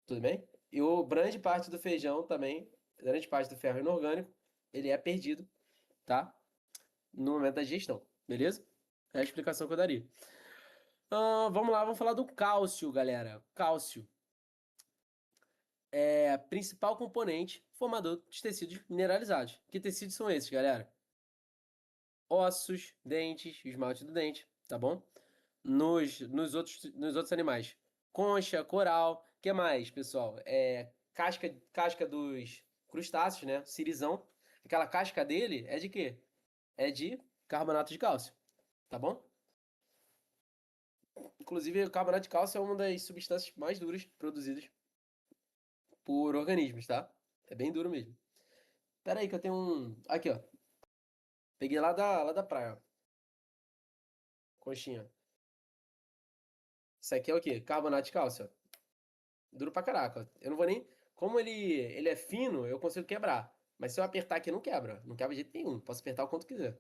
S1: Tudo bem? E o grande parte do feijão também, grande parte do ferro inorgânico, ele é perdido, tá? No momento da digestão, beleza? É a explicação que eu daria. Vamos lá, vamos falar do cálcio, galera. Cálcio é principal componente formador de tecidos mineralizados. Que tecidos são esses, galera? Ossos, dentes, esmalte do dente, tá bom? Nos outros animais. Concha, coral, que mais, pessoal? Casca dos crustáceos, né? Cirizão. Aquela casca dele é de quê? É de carbonato de cálcio, tá bom? Inclusive, o carbonato de cálcio é uma das substâncias mais duras produzidas por organismos, tá? É bem duro mesmo. Pera aí que eu tenho um... Aqui, ó. Peguei lá da praia, ó. Conchinha. Isso aqui é o quê? Carbonato de cálcio, ó. Duro pra caraca. Eu não vou nem. Como ele é fino, eu consigo quebrar. Mas se eu apertar aqui, não quebra. Não quebra de jeito nenhum. Posso apertar o quanto quiser.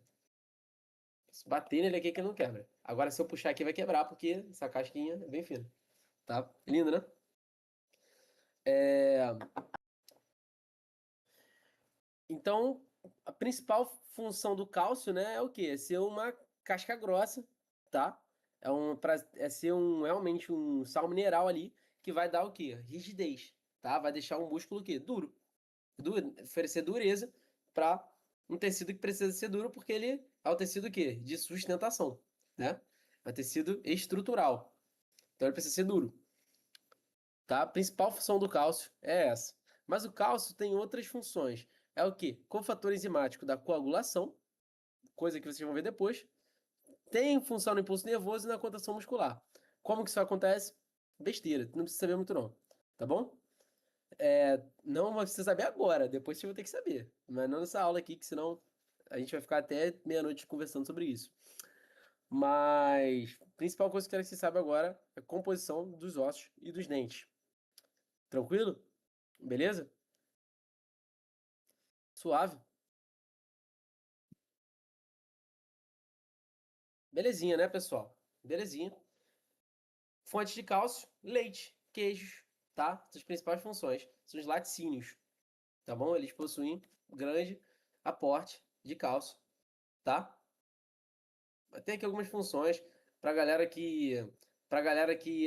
S1: Se bater nele aqui que não quebra. Agora, se eu puxar aqui, vai quebrar, porque essa casquinha é bem fina. Tá? Lindo, né? É... Então, a principal função do cálcio, né, é o quê? É ser uma casca grossa, tá? É ser realmente um sal mineral ali que vai dar o quê? Rigidez, tá? Vai deixar um músculo o quê? Duro. Oferecer dureza para um tecido que precisa ser duro, porque ele é o tecido quê? De sustentação, né? É um tecido estrutural. Então ele precisa ser duro, tá? A principal função do cálcio é essa. Mas o cálcio tem outras funções. É o quê? Cofator enzimático da coagulação, coisa que vocês vão ver depois. Tem função no impulso nervoso e na contração muscular. Como que isso acontece? Besteira, não precisa saber muito não, tá bom? Não precisa saber agora, depois você vai ter que saber. Mas não nessa aula aqui, que senão a gente vai ficar até meia-noite conversando sobre isso. Mas a principal coisa que eu quero que você saiba agora é a composição dos ossos e dos dentes. Tranquilo? Beleza? Suave? Belezinha, né, pessoal? Belezinha. Fontes de cálcio, leite, queijos, tá? São as principais funções. São os laticínios, tá bom? Eles possuem grande aporte de cálcio, tá? Tem aqui algumas funções para galera que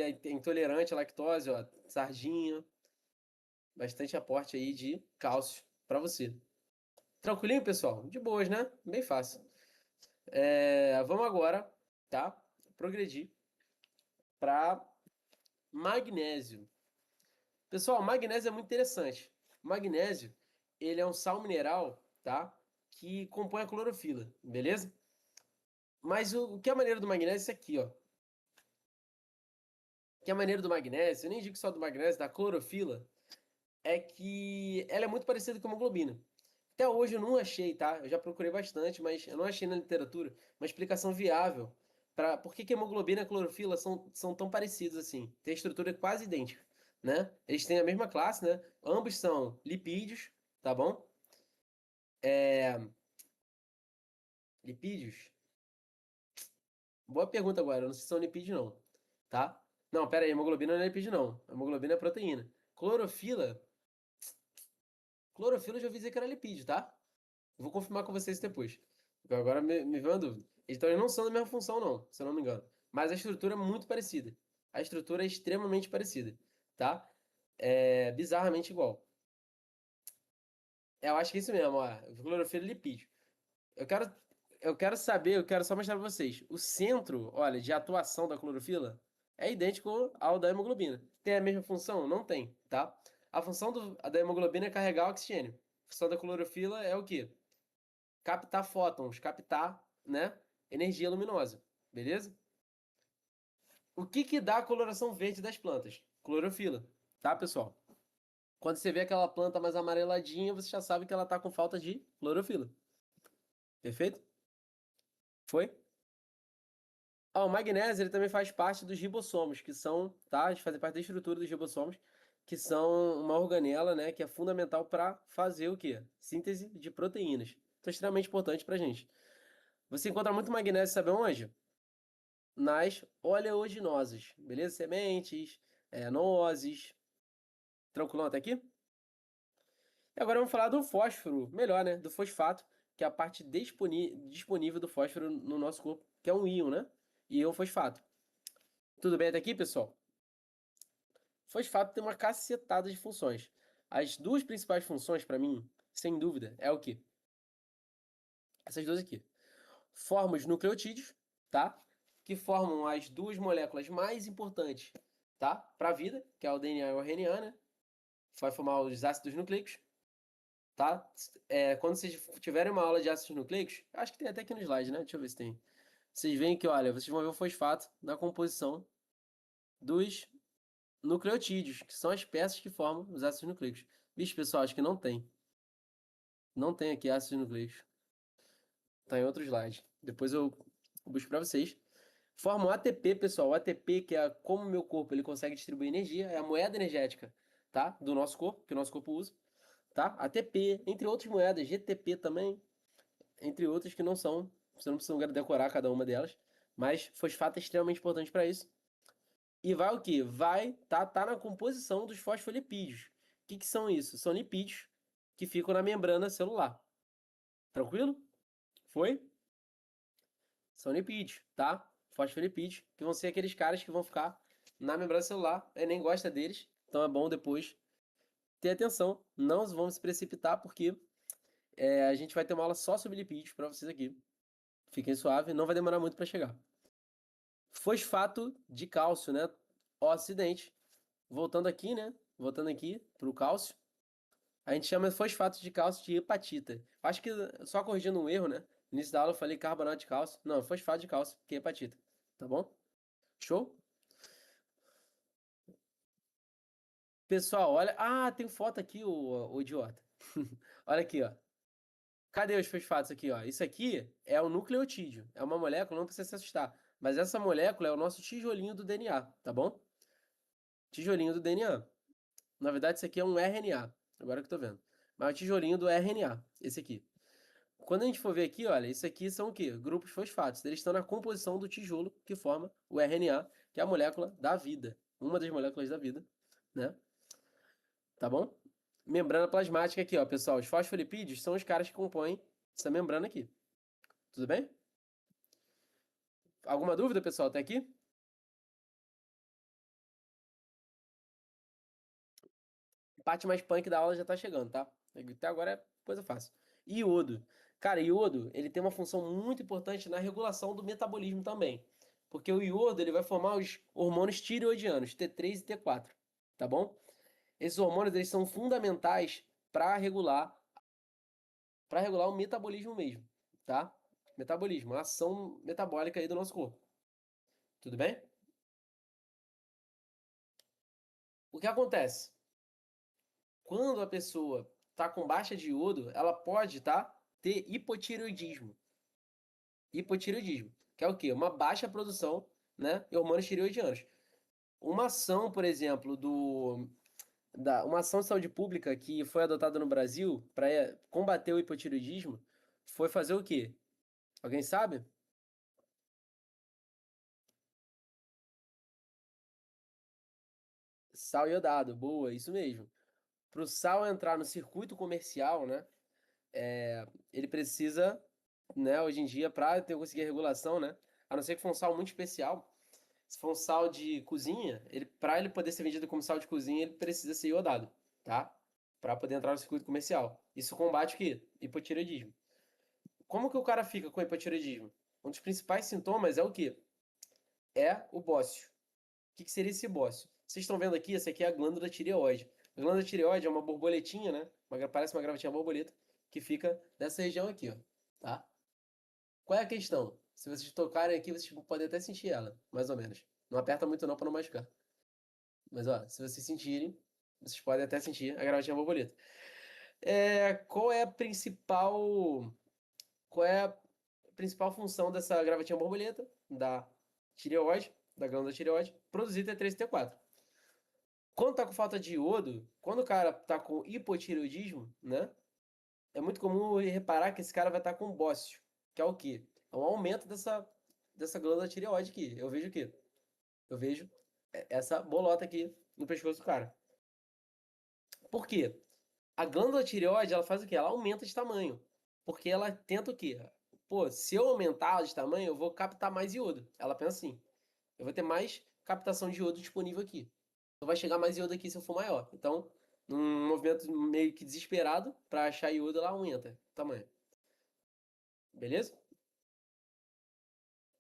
S1: é intolerante à lactose, ó, sardinha, bastante aporte aí de cálcio para você. Tranquilinho, pessoal? De boas, né? Bem fácil. Vamos agora, tá? Progredir para magnésio. Pessoal, magnésio é muito interessante. O magnésio, ele é um sal mineral, tá? Que compõe a clorofila, beleza? Mas o que é maneiro do magnésio é isso aqui, ó. Que é maneiro do magnésio, eu nem digo só do magnésio, da clorofila, é que ela é muito parecida com a hemoglobina. Até hoje eu não achei, tá? Eu já procurei bastante, mas eu não achei na literatura uma explicação viável para por que que a hemoglobina e a clorofila são tão parecidos assim. Tem a estrutura quase idêntica, né? Eles têm a mesma classe, né? Ambos são lipídios, tá bom? É... Lipídios? Boa pergunta agora, eu não sei se são lipídios não, tá? Não, pera aí, hemoglobina não é lipídio não. A hemoglobina é proteína. Clorofila Clorofila eu já ouvi dizer que era lipídio, tá? Vou confirmar com vocês depois. Porque agora me veio uma dúvida. Então eles não são da mesma função, não, se eu não me engano. Mas a estrutura é muito parecida. A estrutura é extremamente parecida, tá? É bizarramente igual. Eu acho que é isso mesmo, ó. Clorofila e lipídio. Eu quero, eu quero saber, eu quero só mostrar pra vocês. O centro, olha, de atuação da clorofila é idêntico ao da hemoglobina. Tem a mesma função? Não tem, tá? A função da hemoglobina é carregar o oxigênio. A função da clorofila é o quê? Captar fótons, captar, né, energia luminosa, beleza? O que que dá a coloração verde das plantas? Clorofila, tá, pessoal? Quando você vê aquela planta mais amareladinha, você já sabe que ela tá com falta de clorofila. Perfeito? Foi? Ah, o magnésio ele também faz parte dos ribossomos, que são, tá? Eles fazem parte da estrutura dos ribossomos, que são uma organela, né, que é fundamental para fazer o quê? Síntese de proteínas. Então, é extremamente importante pra gente. Você encontra muito magnésio, sabe onde? Nas oleaginosas, beleza? Sementes, nozes. Tranquilão até aqui? E agora vamos falar do fósforo, melhor, né? Do fosfato, que é a parte disponível do fósforo no nosso corpo, que é um íon, né? Íon fosfato. Tudo bem até aqui, pessoal? Fosfato tem uma cacetada de funções. As duas principais funções, para mim, sem dúvida, é o quê? Essas duas aqui. Forma os nucleotídeos, tá? Que formam as duas moléculas mais importantes, tá? Para a vida, que é o DNA e o RNA, né? Vai formar os ácidos nucleicos, tá? Quando vocês tiverem uma aula de ácidos nucleicos, acho que tem até aqui no slide, né? Deixa eu ver se tem. Vocês veem que, olha, vocês vão ver o fosfato na composição dos nucleotídeos, que são as peças que formam os ácidos nucleicos. Vixe, pessoal, acho que não tem. Não tem aqui ácidos nucleicos. Tá em outro slide. Depois eu busco para vocês. Forma o ATP, pessoal. O ATP, que é como o meu corpo ele consegue distribuir energia, é a moeda energética, tá? Do nosso corpo, que o nosso corpo usa, tá? ATP, entre outras moedas, GTP também, entre outras que não são, você não precisa decorar cada uma delas, mas fosfato é extremamente importante para isso. E vai o quê? Vai tá na composição dos fosfolipídios. O que que são isso? São lipídios que ficam na membrana celular. Tranquilo? Foi? São lipídios, tá? Fosfolipídios, que vão ser aqueles caras que vão ficar na membrana celular. Eu nem gosta deles, então é bom depois ter atenção. Não vamos se precipitar, porque a gente vai ter uma aula só sobre lipídios para vocês aqui. Fiquem suave, não vai demorar muito para chegar. Fosfato de cálcio, né? O acidente. Voltando aqui, né? Voltando aqui para o cálcio. A gente chama fosfato de cálcio de hepatita. Acho que só corrigindo um erro, né? No início da aula eu falei carbonato de cálcio. Não, fosfato de cálcio, que é hepatita. Tá bom? Show? Pessoal, olha. Ah, tem foto aqui, o idiota. Olha aqui, ó. Cadê os fosfatos aqui, ó? Isso aqui é o nucleotídeo. É uma molécula, não precisa se assustar. Mas essa molécula é o nosso tijolinho do DNA, tá bom? Tijolinho do DNA. Na verdade, isso aqui é um RNA. Agora que eu tô vendo. Mas é o tijolinho do RNA. Esse aqui. Quando a gente for ver aqui, olha, isso aqui são o quê? Grupos fosfatos. Eles estão na composição do tijolo que forma o RNA, que é a molécula da vida. Uma das moléculas da vida, né? Tá bom? Membrana plasmática aqui, ó, pessoal. Os fosfolipídios são os caras que compõem essa membrana aqui. Tudo bem? Alguma dúvida, pessoal, até aqui? A parte mais punk da aula já tá chegando, tá? Até agora é coisa fácil. Iodo. Cara, iodo, ele tem uma função muito importante na regulação do metabolismo também. Porque o iodo, ele vai formar os hormônios tireoidianos, T3 e T4, tá bom? Esses hormônios, eles são fundamentais para regular o metabolismo mesmo, tá? Metabolismo, a ação metabólica aí do nosso corpo. Tudo bem? O que acontece? Quando a pessoa está com baixa de iodo, ela pode ter hipotireoidismo. Hipotireoidismo, que é o quê? Uma baixa produção, né, de hormônios tireoidianos. Uma ação, por exemplo, uma ação de saúde pública que foi adotada no Brasil para combater o hipotireoidismo foi fazer o quê? Alguém sabe? Sal iodado, boa, isso mesmo. para o sal entrar no circuito comercial, né? Ele precisa, né, hoje em dia, para conseguir a regulação, né? A não ser que for um sal muito especial. Se for um sal de cozinha, para ele poder ser vendido como sal de cozinha, ele precisa ser iodado, tá? Para poder entrar no circuito comercial. Isso combate o quê? Hipotireoidismo. Como que o cara fica com hipotireoidismo? Um dos principais sintomas é o quê? É o bócio. O que seria esse bócio? Vocês estão vendo aqui, essa aqui é a glândula tireoide. A glândula tireoide é uma borboletinha, né? Parece uma gravatinha borboleta, que fica nessa região aqui, ó. Tá? Qual é a questão? Se vocês tocarem aqui, vocês podem até sentir ela, mais ou menos. Não aperta muito não para não machucar. Mas ó, se vocês sentirem, vocês podem até sentir a gravatinha borboleta. Qual é a principal função dessa gravatinha borboleta da tireoide, da glândula tireoide? Produzir T3 e T4. Quando tá com falta de iodo, quando o cara tá com hipotireoidismo, né? É muito comum reparar que esse cara vai estar com bócio, que é o quê? É um aumento dessa glândula tireoide aqui. Eu vejo o quê? Eu vejo essa bolota aqui no pescoço do cara. Por quê? A glândula tireoide, ela faz o quê? Ela aumenta de tamanho. Porque ela tenta o quê? Pô, se eu aumentar ela de tamanho, eu vou captar mais iodo. Ela pensa assim, eu vou ter mais captação de iodo disponível aqui. Então vai chegar mais iodo aqui se eu for maior. Então, num movimento meio que desesperado, para achar iodo, ela aumenta o tamanho. Beleza?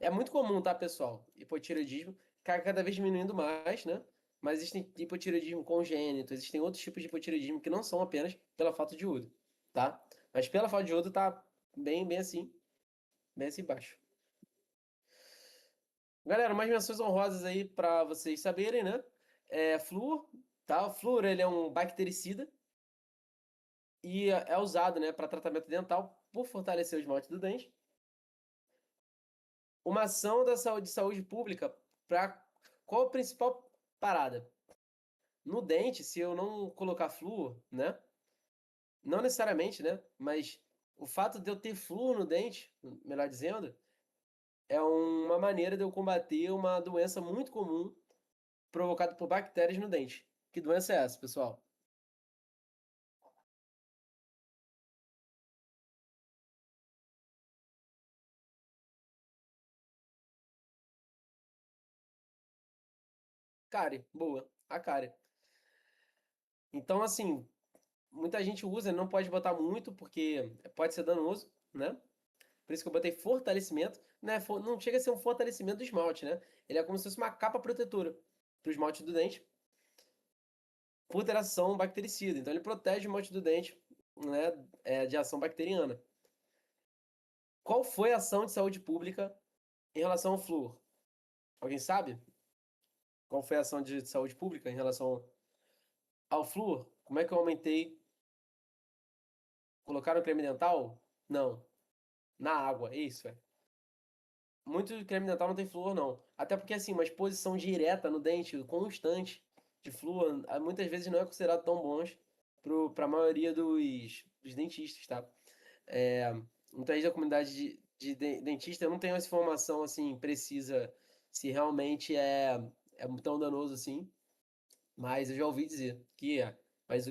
S1: É muito comum, tá, pessoal? Hipotireoidismo, cada vez diminuindo mais, né? Mas existem hipotireoidismo congênito, existem outros tipos de hipotireoidismo que não são apenas pela falta de iodo, tá? Mas pela falta de iodo tá bem assim embaixo. Galera, umas menções honrosas aí para vocês saberem, né? Flúor, tá? O flúor, ele é um bactericida e é usado, né, para tratamento dental por fortalecer o esmalte do dente. Uma ação da saúde pública para qual a principal parada? No dente, se eu não colocar flúor, né? Não necessariamente, né? Mas o fato de eu ter flúor no dente, melhor dizendo, é uma maneira de eu combater uma doença muito comum provocada por bactérias no dente. Que doença é essa, pessoal? Cárie, boa, a cárie. Então, assim, muita gente usa, não pode botar muito, porque pode ser danoso, né? Por isso que eu botei fortalecimento, né? Não chega a ser um fortalecimento do esmalte, né? Ele é como se fosse uma capa protetora para o esmalte do dente, por ter ação bactericida. Então ele protege o esmalte do dente, né, de ação bacteriana. Qual foi a ação de saúde pública em relação ao flúor? Alguém sabe? Qual foi a ação de saúde pública em relação ao flúor? Como é que eu aumentei? Colocaram creme dental? Não. Na água, isso, é. Muito creme dental não tem flúor, não. Até porque, assim, uma exposição direta no dente, constante, de flúor, muitas vezes não é considerado tão bons para a maioria dos dentistas, tá? É, muita gente da comunidade de dentista não tem essa informação, assim, precisa se realmente é tão danoso assim, mas eu já ouvi dizer que é. Mas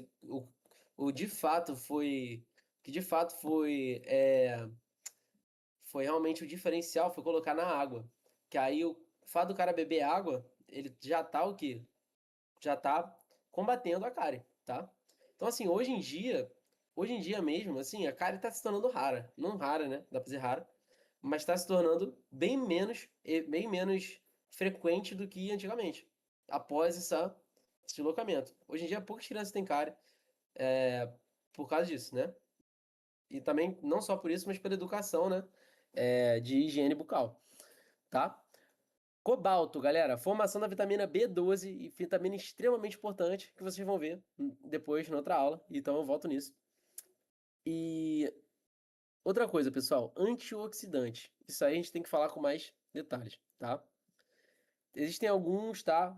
S1: o de fato foi, que de fato foi realmente o diferencial, foi colocar na água. Que aí o fato do cara beber água, ele já tá o quê? Já tá combatendo a cárie, tá? Então, assim, hoje em dia mesmo, assim, a cárie tá se tornando rara. Não rara, né? Dá pra dizer rara. Mas tá se tornando bem menos frequente do que antigamente. Após esse deslocamento. Hoje em dia, poucas crianças têm cárie por causa disso, né? E também, não só por isso, mas pela educação, né? De higiene bucal, tá? Cobalto, galera, formação da vitamina B12 e vitamina extremamente importante que vocês vão ver depois na outra aula, então eu volto nisso. E outra coisa, pessoal, antioxidante. Isso aí a gente tem que falar com mais detalhes, tá? Existem alguns, tá?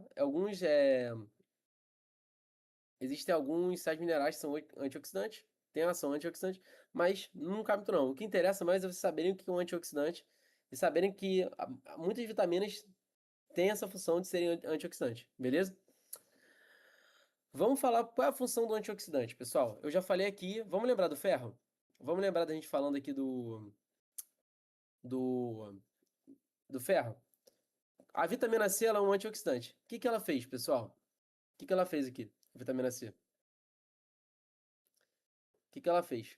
S1: Existem alguns sais minerais que são antioxidantes, tem ação antioxidante, mas não cabe muito não. O que interessa mais é vocês saberem o que é um antioxidante e saberem que muitas vitaminas têm essa função de serem antioxidantes, beleza? Vamos falar qual é a função do antioxidante, pessoal. Eu já falei aqui, vamos lembrar do ferro? Vamos lembrar da gente falando aqui do, do ferro? A vitamina C ela é um antioxidante. O que que ela fez, pessoal? O que que ela fez aqui? A vitamina C. O que que ela fez?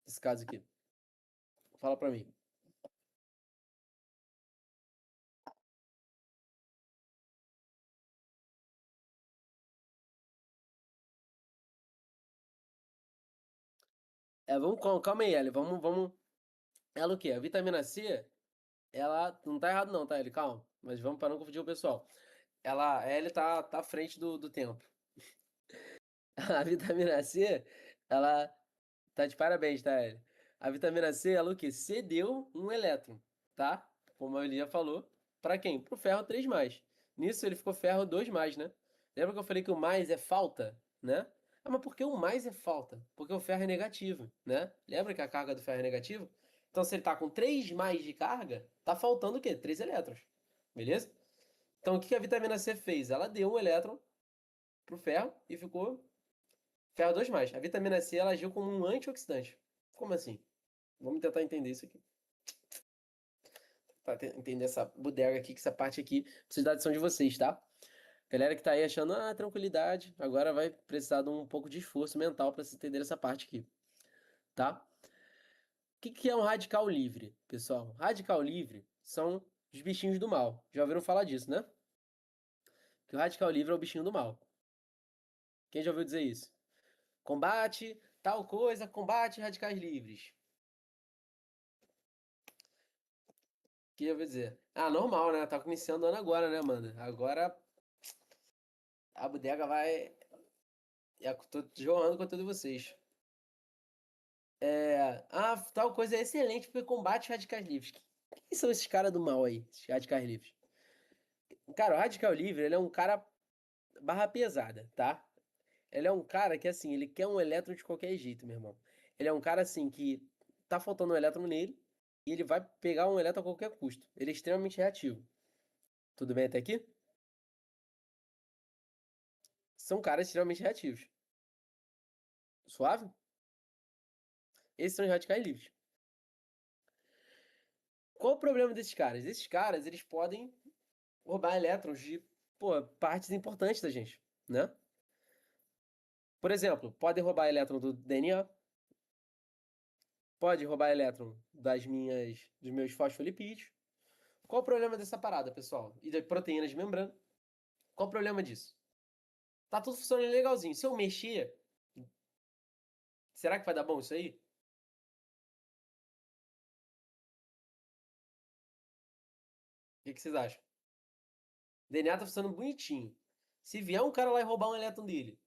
S1: Nesse caso aqui. Fala pra mim. Calma aí, Eli. Vamos. Ela o quê? A vitamina C, ela. Não tá errado, não, tá, Eli? Calma. Mas vamos para não confundir o pessoal. A Eli tá à frente do tempo. A vitamina C, ela tá de parabéns, tá, Eli? A vitamina C, ela o quê? Cedeu um elétron, tá? Como a Eli já falou. Pra quem? Pro ferro 3+. Nisso ele ficou ferro 2+, né? Lembra que eu falei que o mais é falta, né? Ah, mas por que o mais é falta? Porque o ferro é negativo, né? Lembra que a carga do ferro é negativa? Então, se ele tá com 3+ de carga, tá faltando o quê? 3 elétrons. Beleza? Então, o que a vitamina C fez? Ela deu um elétron pro ferro e ficou ferro 2+. A vitamina C ela agiu como um antioxidante. Como assim? Vamos tentar entender isso aqui. Pra entender essa bodega aqui, que essa parte aqui precisa da adição de vocês, tá? Galera que tá aí achando, tranquilidade, agora vai precisar de um pouco de esforço mental para se entender essa parte aqui, tá? O que que é um radical livre, pessoal? Radical livre são os bichinhos do mal. Já ouviram falar disso, né? Que o radical livre é o bichinho do mal. Quem já ouviu dizer isso? Combate tal coisa, combate radicais livres. Que eu vou dizer? Normal, né? Tá iniciando o ano agora, né, mano? Agora a bodega vai. Tô jorrando com todos vocês. Tal coisa é excelente porque combate radicais livres. Quem são esses caras do mal aí, esses radicais livres? Cara, o radical livre, ele é um cara barra pesada, tá? Ele é um cara que, assim, ele quer um elétron de qualquer jeito, meu irmão. Ele é um cara, assim, que tá faltando um elétron nele e ele vai pegar um elétron a qualquer custo. Ele é extremamente reativo. Tudo bem até aqui? São caras extremamente reativos. Suave? Esses são os radicais livres. Qual o problema desses caras? Esses caras, eles podem roubar elétrons de, pô, partes importantes da gente, né? Por exemplo, podem roubar elétron do DNA, pode roubar elétron dos meus fosfolipídios. Qual o problema dessa parada, pessoal? E das proteínas de membrana? Qual o problema disso? Tá tudo funcionando legalzinho. Se eu mexer, será que vai dar bom isso aí? O que que vocês acham? O DNA tá funcionando bonitinho. Se vier um cara lá e roubar um elétron dele,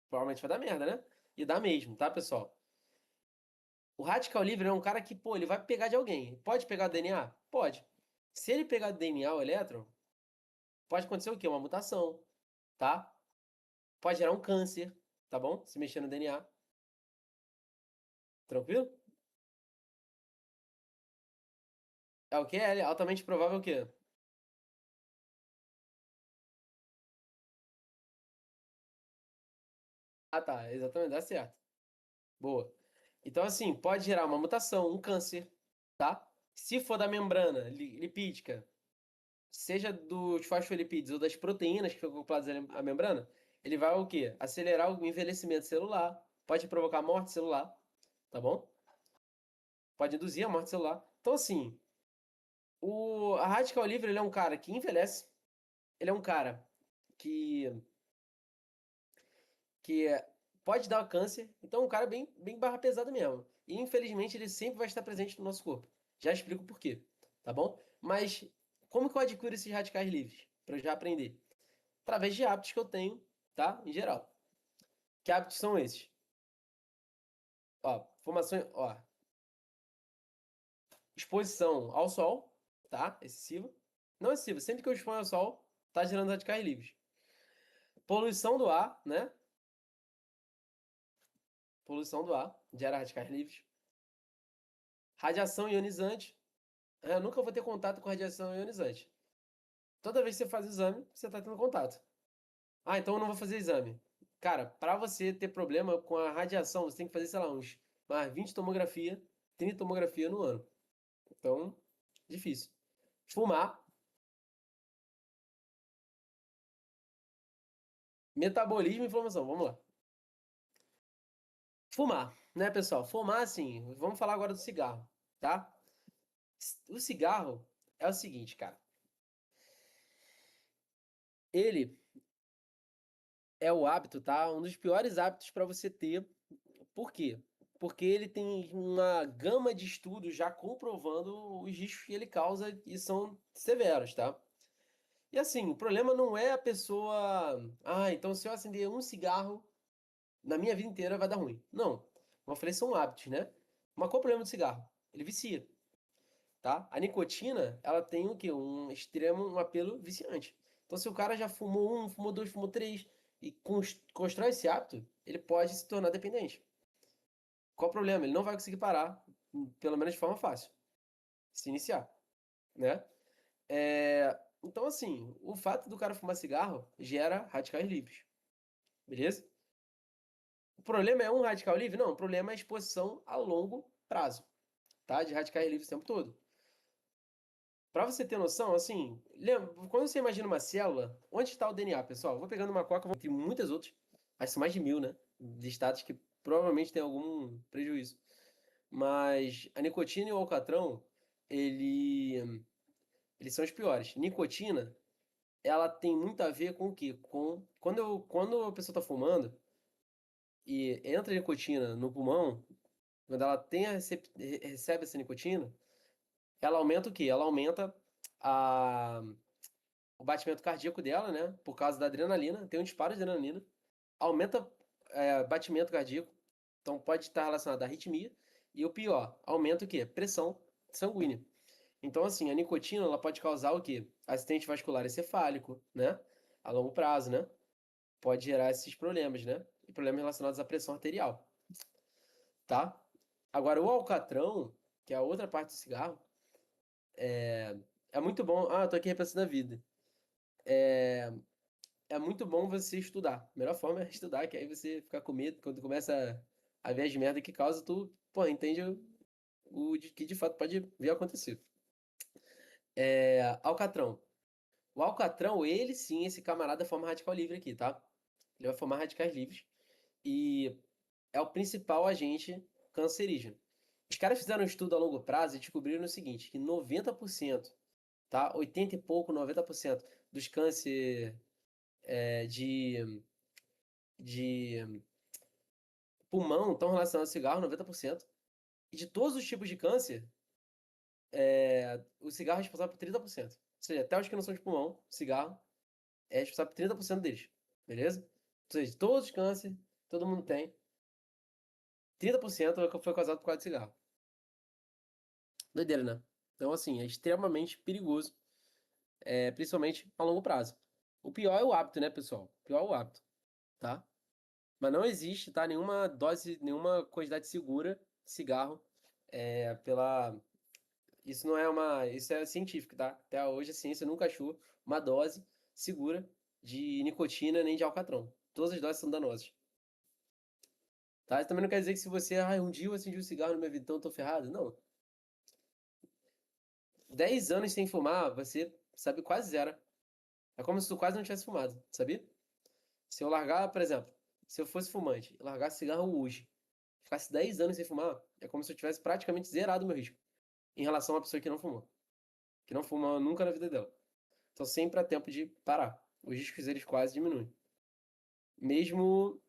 S1: provavelmente vai dar merda, né? E dá mesmo, tá, pessoal? O radical livre é um cara que, pô, ele vai pegar de alguém. Pode pegar do DNA? Pode. Se ele pegar do DNA o elétron, pode acontecer o quê? Uma mutação, tá? Pode gerar um câncer, tá bom? Se mexer no DNA. Tranquilo? É o que? É altamente provável o quê? Tá. Exatamente, dá certo. Boa. Então, assim, pode gerar uma mutação, um câncer, tá? Se for da membrana lipídica, seja dos fosfolipídios ou das proteínas que ficam acopladas à membrana, ele vai o quê? Acelerar o envelhecimento celular, pode provocar morte celular, tá bom? Pode induzir a morte celular. Então, assim, a radical livre, ele é um cara que envelhece, ele é um cara que, que pode dar câncer, então é um cara bem barra pesada mesmo. E, infelizmente, ele sempre vai estar presente no nosso corpo. Já explico por quê, tá bom? Mas, como que eu adquiro esses radicais livres? Para eu já aprender. Através de hábitos que eu tenho, tá? Em geral. Que hábitos são esses? Ó, formação, ó, exposição ao sol, tá? Excessiva. Não excessiva, sempre que eu exponho ao sol, tá gerando radicais livres. Poluição do ar, né? Poluição do ar, gera radicais livres. Radiação ionizante. Eu nunca vou ter contato com radiação ionizante. Toda vez que você faz o exame, você está tendo contato. Ah, então eu não vou fazer exame. Cara, pra você ter problema com a radiação, você tem que fazer, sei lá, umas 20 tomografia, 30 tomografia no ano. Então, difícil. Fumar, metabolismo e inflamação. Vamos lá. Fumar, né, pessoal? Fumar, assim, vamos falar agora do cigarro, tá? O cigarro é o seguinte, cara. Ele é o hábito, tá? Um dos piores hábitos para você ter. Por quê? Porque ele tem uma gama de estudos já comprovando os riscos que ele causa e são severos, tá? E assim, o problema não é a pessoa. Ah, então se eu acender um cigarro na minha vida inteira vai dar ruim. Não. Como eu falei, são hábitos, né? Mas qual é o problema do cigarro? Ele vicia, tá? A nicotina, ela tem o quê? Um apelo viciante. Então, se o cara já fumou um, fumou dois, fumou três e constrói esse hábito, ele pode se tornar dependente. Qual o problema? Ele não vai conseguir parar, pelo menos de forma fácil, se iniciar, né? Então, assim, o fato do cara fumar cigarro gera radicais livres, beleza? O problema é um radical livre? Não, o problema é a exposição a longo prazo, tá? De radicais livres o tempo todo. Para você ter noção, assim, lembra, quando você imagina uma célula, onde está o DNA, pessoal? Vou pegando uma coca, entre muitas outras, acho que são mais de 1000, né? Listados que provavelmente tem algum prejuízo. Mas a nicotina e o alcatrão, eles são os piores. Nicotina, ela tem muito a ver com o quê? Quando a pessoa está fumando e entra nicotina no pulmão, quando ela recebe essa nicotina, ela aumenta o quê? Ela aumenta a o batimento cardíaco dela, né? Por causa da adrenalina, tem um disparo de adrenalina, aumenta batimento cardíaco, então pode estar relacionado à arritmia, e o pior, aumenta o quê? Pressão sanguínea. Então, assim, a nicotina ela pode causar o quê? Acidente vascular encefálico, né? A longo prazo, né? Pode gerar esses problemas, né? E problemas relacionados à pressão arterial, tá? Agora, o alcatrão, que é a outra parte do cigarro, é muito bom. Ah, eu tô aqui repensando a vida. É muito bom você estudar. A melhor forma é estudar, que aí você fica com medo, quando começa a ver as merdas que causa, tu, pô, entende que de fato pode vir a acontecer. Alcatrão. O alcatrão, ele sim, esse camarada forma radical livre aqui, tá? Ele vai formar radicais livres e é o principal agente cancerígeno. Os caras fizeram um estudo a longo prazo e descobriram o seguinte, que 90%, tá? 80 e pouco, 90% dos câncer de pulmão estão relacionados ao cigarro, 90%. E de todos os tipos de câncer, o cigarro é responsável por 30%. Ou seja, até os que não são de pulmão, cigarro é responsável por 30% deles. Beleza? Ou seja, todos os cânceres, todo mundo tem. 30% foi causado por causa de cigarro. Doideira, né? Então, assim, é extremamente perigoso, principalmente a longo prazo. O pior é o hábito, né, pessoal? O pior é o hábito, tá? Mas não existe, tá? Nenhuma dose, nenhuma quantidade segura de cigarro pela. Isso não é uma. Isso é científico, tá? Até hoje a ciência nunca achou uma dose segura de nicotina nem de alcatrão. Todas as doses são danosas. Tá? Isso também não quer dizer que se você, um dia eu acendi um cigarro no meu vida, então eu tô ferrado. Não. 10 anos sem fumar, você sabe quase zero. É como se tu quase não tivesse fumado, sabia? Se eu largar, por exemplo, se eu fosse fumante e largasse cigarro hoje, ficasse 10 anos sem fumar, é como se eu tivesse praticamente zerado o meu risco em relação a uma pessoa que não fumou. Que não fuma nunca na vida dela. Então sempre há tempo de parar. Os riscos eles quase diminuem. Mesmo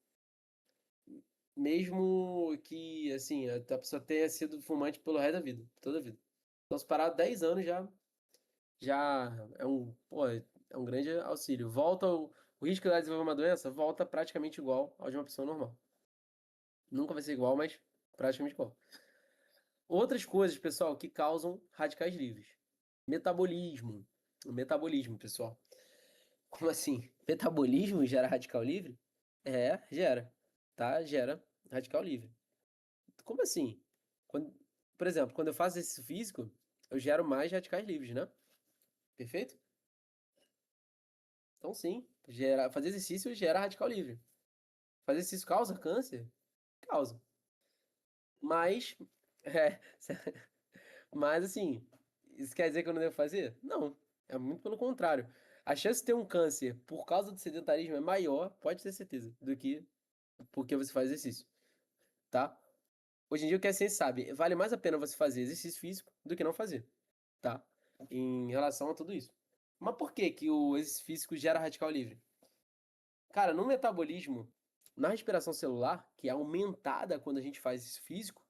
S1: mesmo que assim, a pessoa tenha sido fumante pelo resto da vida, toda a vida. Então se parar 10 anos já é um grande auxílio. O risco de desenvolver uma doença volta praticamente igual ao de uma pessoa normal. Nunca vai ser igual, mas praticamente igual. Outras coisas, pessoal, que causam radicais livres. Metabolismo. O metabolismo, pessoal. Como assim? Metabolismo gera radical livre? Gera. Tá? Gera radical livre. Como assim? Quando, por exemplo, quando eu faço exercício físico, eu gero mais radicais livres, né? Perfeito? Então, sim, fazer exercício gera radical livre. Fazer exercício causa câncer? Causa. Mas, é, mas assim, isso quer dizer que eu não devo fazer? Não. É muito pelo contrário. A chance de ter um câncer por causa do sedentarismo é maior, pode ter certeza, do que porque você faz exercício, tá? Hoje em dia o que a ciência sabe, vale mais a pena você fazer exercício físico do que não fazer, tá? Em relação a tudo isso. Mas por que que o exercício físico gera radical livre? Cara, no metabolismo, na respiração celular, que é aumentada quando a gente faz isso físico,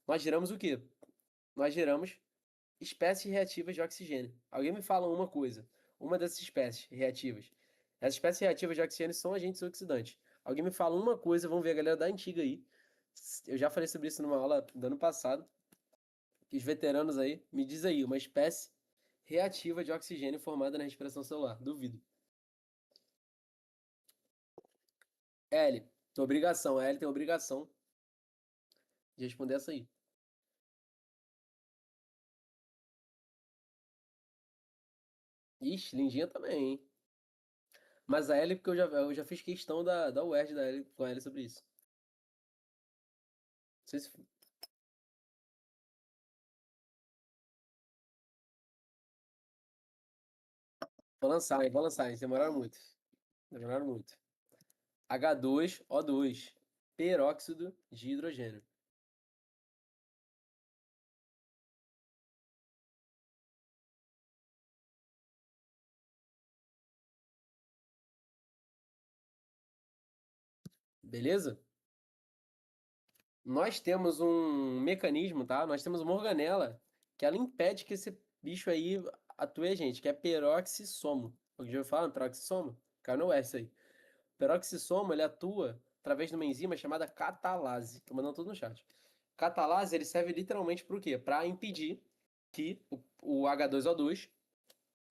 S1: nós geramos o quê? Nós geramos espécies reativas de oxigênio. Alguém me fala uma coisa, uma dessas espécies reativas. Essas espécies reativas de oxigênio são agentes oxidantes. Alguém me fala uma coisa, vamos ver a galera da antiga aí. Eu já falei sobre isso numa aula do ano passado. Que os veteranos aí, me diz aí, uma espécie reativa de oxigênio formada na respiração celular. Duvido. L, tua obrigação. A L tem a obrigação de responder essa aí. Ixi, lindinha também, hein? Mas a L, porque eu já fiz questão da UERJ da L, com a L sobre isso. Não sei se. Vou lançar, hein? Demoraram muito. Demoraram muito. H2O2, peróxido de hidrogênio. Beleza? Nós temos um mecanismo, tá? Nós temos uma organela que ela impede que esse bicho aí atue a gente, que é peroxissomo. Alguém já ouviu falar no peroxissomo? Caiu no S aí. Peroxissomo, ele atua através de uma enzima chamada catalase. Tô mandando tudo no chat. Catalase, ele serve literalmente para o quê? Para impedir que o H2O2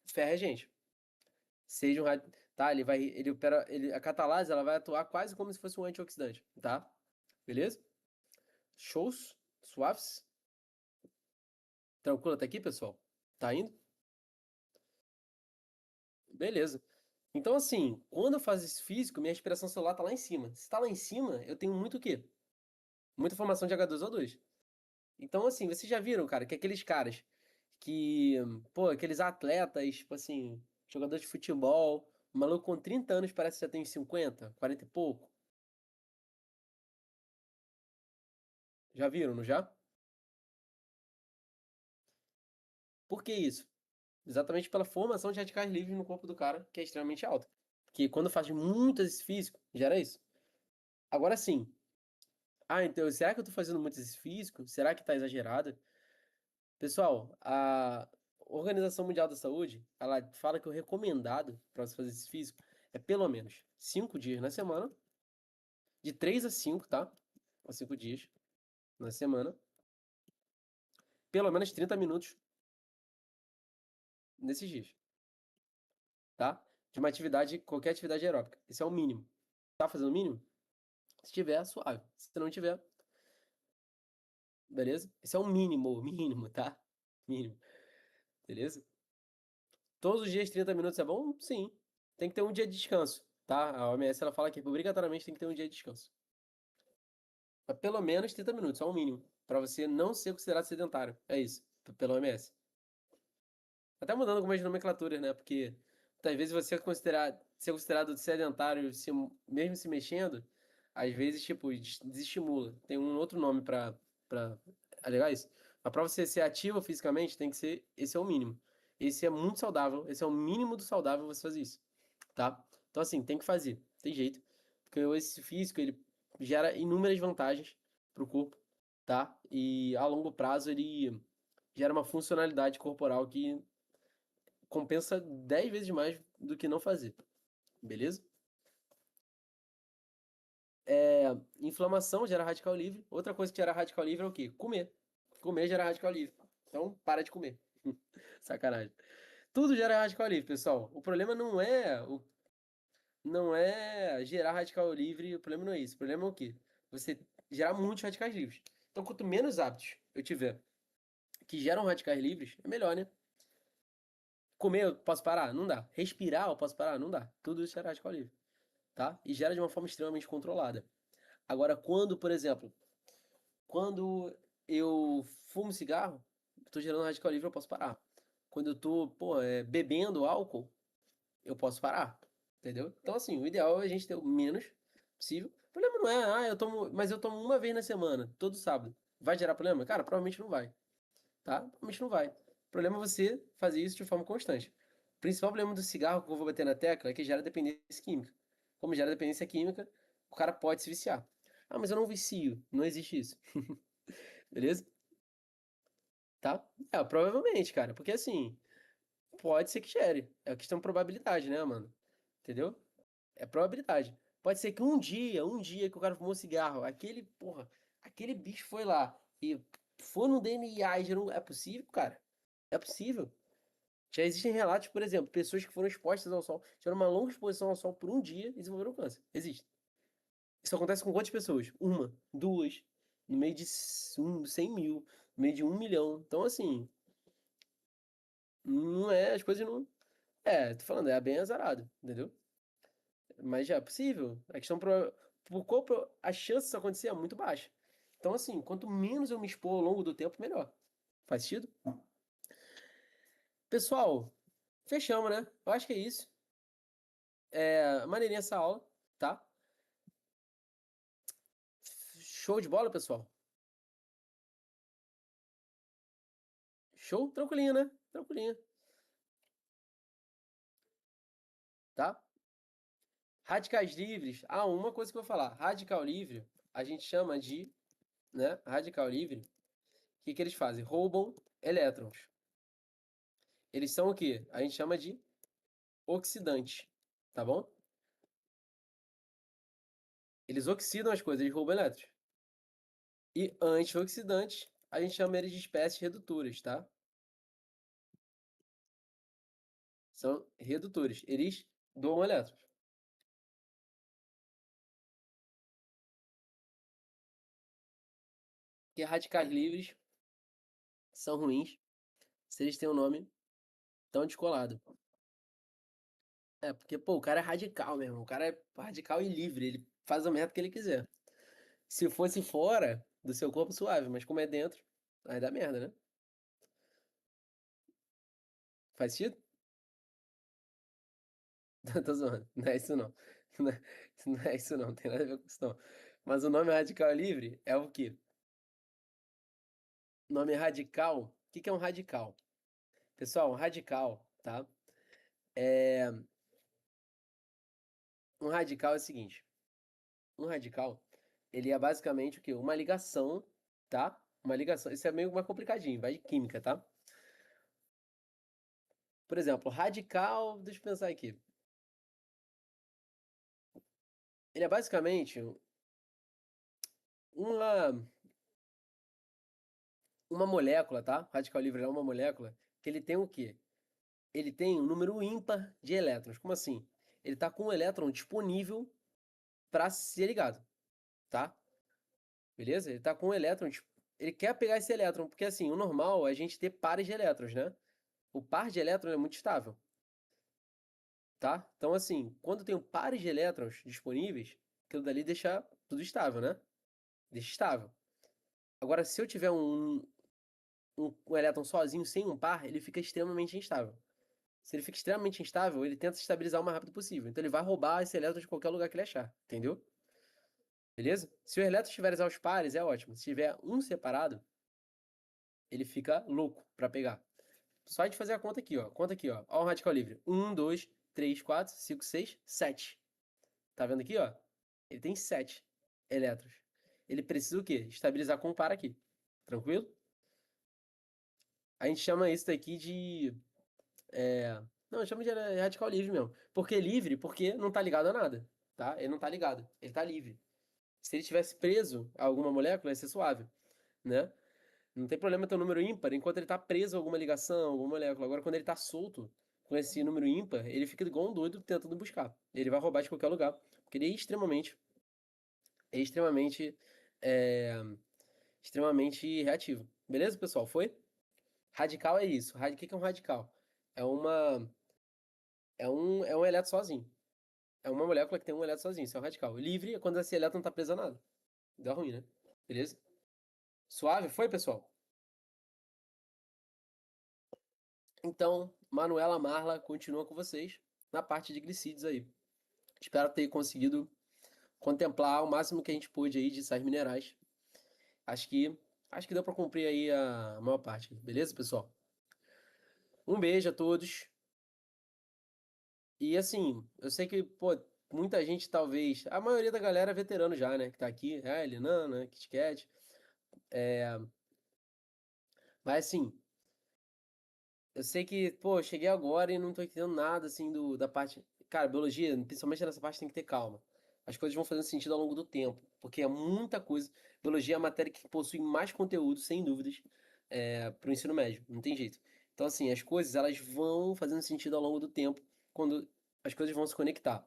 S1: ferre a gente. Seja um, tá? A catalase, ela vai atuar quase como se fosse um antioxidante, tá? Beleza? Shows? Suaves? Tranquilo até aqui, pessoal? Tá indo? Beleza. Então, assim, quando eu faço esse físico, minha respiração celular tá lá em cima. Se tá lá em cima, eu tenho muito o quê? Muita formação de H2O2. Então, assim, vocês já viram, cara, que aqueles caras que, pô, aqueles atletas, tipo assim, jogador de futebol, um maluco com 30 anos parece que já tem 50, 40 e pouco. Já viram, não já? Por que isso? Exatamente pela formação de radicais livres no corpo do cara, que é extremamente alta. Que quando faz muito exercício físico, gera isso. Agora sim. Ah, então, será que eu tô fazendo muito exercício físico? Será que tá exagerado? Pessoal, a Organização Mundial da Saúde, ela fala que o recomendado para você fazer exercício físico é pelo menos 5 dias na semana, de 3 a 5, tá? A 5 dias na semana, pelo menos 30 minutos nesses dias, tá? De uma atividade, qualquer atividade aeróbica. Esse é o mínimo. Tá fazendo o mínimo? Se tiver, suave. Se não tiver, beleza? Esse é o mínimo, mínimo, tá? Mínimo, beleza? Todos os dias 30 minutos é bom? Sim. Tem que ter um dia de descanso, tá? A OMS ela fala que obrigatoriamente tem que ter um dia de descanso. Mas pelo menos 30 minutos, é o mínimo, para você não ser considerado sedentário. É isso, pela OMS. Até mudando algumas nomenclaturas, né? Porque às vezes você ser considerado sedentário mesmo se mexendo, às vezes, tipo, desestimula. Tem um outro nome pra alegar isso. Mas pra você ser ativo fisicamente, tem que ser. Esse é o mínimo. Esse é muito saudável. Esse é o mínimo do saudável você fazer isso. Tá? Então, assim, tem que fazer. Tem jeito. Porque esse físico, ele gera inúmeras vantagens pro corpo, tá? E a longo prazo, ele gera uma funcionalidade corporal que compensa 10 vezes mais do que não fazer, beleza? Inflamação gera radical livre. Outra coisa que gera radical livre é o quê? Comer. Comer gera radical livre. Então, para de comer. Sacanagem. Tudo gera radical livre, pessoal. O problema não é gerar radical livre, o problema não é isso. O problema é o quê? Você gerar muitos radicais livres. Então, quanto menos hábitos eu tiver que geram radicais livres, é melhor, né? Comer, eu posso parar? Não dá. Respirar, eu posso parar? Não dá. Tudo isso gera radical livre, tá? E gera de uma forma extremamente controlada. Agora, quando, por exemplo, quando eu fumo cigarro, tô gerando radical livre, eu posso parar. Quando eu tô, pô, bebendo álcool, eu posso parar, entendeu? Então, assim, o ideal é a gente ter o menos possível. O problema não é, mas eu tomo uma vez na semana, todo sábado. Vai gerar problema? Cara, provavelmente não vai, tá? Provavelmente não vai. O problema é você fazer isso de forma constante. O principal problema do cigarro que eu vou bater na tecla é que gera dependência química. Como gera dependência química, o cara pode se viciar. Ah, mas eu não vicio. Não existe isso. Beleza? Tá? Provavelmente, cara. Porque assim, pode ser que gere. É uma questão de probabilidade, né, mano? Entendeu? É probabilidade. Pode ser que um dia que o cara fumou cigarro, aquele bicho foi lá e foi no DNA e gerou. É possível, cara? É possível. Já existem relatos, por exemplo, pessoas que foram expostas ao sol, tiveram uma longa exposição ao sol por um dia e desenvolveram câncer. Existe. Isso acontece com quantas pessoas? Uma, duas, no meio de 100 mil, no meio de 1 milhão. Então, assim, não é, as coisas não. Tô falando, é bem azarado, entendeu? Mas já é possível. A questão a chance disso acontecer é muito baixa. Então, assim, quanto menos eu me expor ao longo do tempo, melhor. Faz sentido? Pessoal, fechamos, né? Eu acho que é isso. Maneirinha essa aula, tá? Show de bola, pessoal. Show? Tranquilinho, né? Tranquilinho, tá? Radicais livres. Ah, uma coisa que eu vou falar. Radical livre, a gente chama de, né? Radical livre. O que que eles fazem? Roubam elétrons. Eles são o quê? A gente chama de oxidante, tá bom? Eles oxidam as coisas, eles roubam elétrons. E antioxidantes, a gente chama eles de espécies redutoras, tá? São redutores. Eles doam elétrons. Porque radicais livres são ruins se eles têm um nome tão descolado. Porque, pô, o cara é radical mesmo. O cara é radical e livre. Ele faz a merda que ele quiser. Se fosse fora do seu corpo, suave. Mas como é dentro, aí dá merda, né? Faz sentido? Tô zoando. Não é isso não. Não é isso não. Tem nada a ver com isso não. Mas o nome radical livre é o quê? Nome radical. O que que é um radical? Pessoal, um radical, tá? É... Um radical é o seguinte. Um radical, ele é basicamente o quê? Uma ligação, tá? Uma ligação. Isso é meio mais complicadinho, vai de química, tá? Por exemplo, radical, deixa eu pensar aqui. Ele é basicamente uma, uma molécula, tá? Radical livre é uma molécula que ele tem o quê? Ele tem um número ímpar de elétrons. Como assim? Ele está com um elétron disponível para ser ligado, tá? Beleza? Ele está com um elétron, ele quer pegar esse elétron, porque assim, o normal é a gente ter pares de elétrons, né? O par de elétrons é muito estável, tá? Então assim, quando tem pares de elétrons disponíveis, aquilo dali deixa tudo estável, né? Deixa estável. Agora, se eu tiver um elétron sozinho, sem um par, ele fica extremamente instável. Se ele fica extremamente instável, ele tenta se estabilizar o mais rápido possível. Então ele vai roubar esse elétron de qualquer lugar que ele achar, entendeu? Beleza? Se o elétron estiver aos pares, é ótimo. Se tiver um separado, ele fica louco para pegar. Só de fazer a conta aqui, ó. Conta aqui, ó. Ó o radical livre. 1, 2, 3, 4, 5, 6, 7. Tá vendo aqui, ó? Ele tem 7 elétrons. Ele precisa o quê? Estabilizar com um par aqui. Tranquilo? A gente chama isso daqui de. É... Não, chama de radical livre mesmo. Por que livre? Porque não tá ligado a nada. Tá? Ele não tá ligado. Ele tá livre. Se ele estivesse preso a alguma molécula, ia ser suave, né? Não tem problema ter um número ímpar enquanto ele está preso a alguma ligação, alguma molécula. Agora, quando ele está solto com esse número ímpar, ele fica igual um doido tentando buscar. Ele vai roubar de qualquer lugar. Porque ele é é, extremamente reativo. Beleza, pessoal? Foi? Radical é isso. O que que é um radical? é uma. É um elétron sozinho. É uma molécula que tem um elétron sozinho, isso é o radical. Livre é quando esse elétron não tá preso a nada. Dá ruim, né? Beleza? Suave? Foi, pessoal? Então, Manuela Marla continua com vocês na parte de glicídios aí. Espero ter conseguido contemplar o máximo que a gente pôde aí de sais minerais. Acho que acho que deu para cumprir aí a maior parte, beleza, pessoal? Um beijo a todos. E assim, eu sei que, pô, muita gente talvez, a maioria da galera é veterano já, né, que tá aqui, Nana, KitKat, mas assim, eu sei que, pô, eu cheguei agora e não tô entendendo nada, assim, da parte. Cara, biologia, principalmente nessa parte, tem que ter calma. As coisas vão fazendo sentido ao longo do tempo, porque é muita coisa. Biologia é a matéria que possui mais conteúdo, sem dúvidas, para o ensino médio, não tem jeito. Então, assim, as coisas, elas vão fazendo sentido ao longo do tempo, quando as coisas vão se conectar,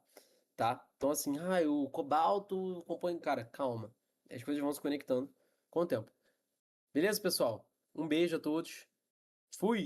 S1: tá? Então, assim, o cobalto compõe. Cara, calma. As coisas vão se conectando com o tempo. Beleza, pessoal? Um beijo a todos. Fui!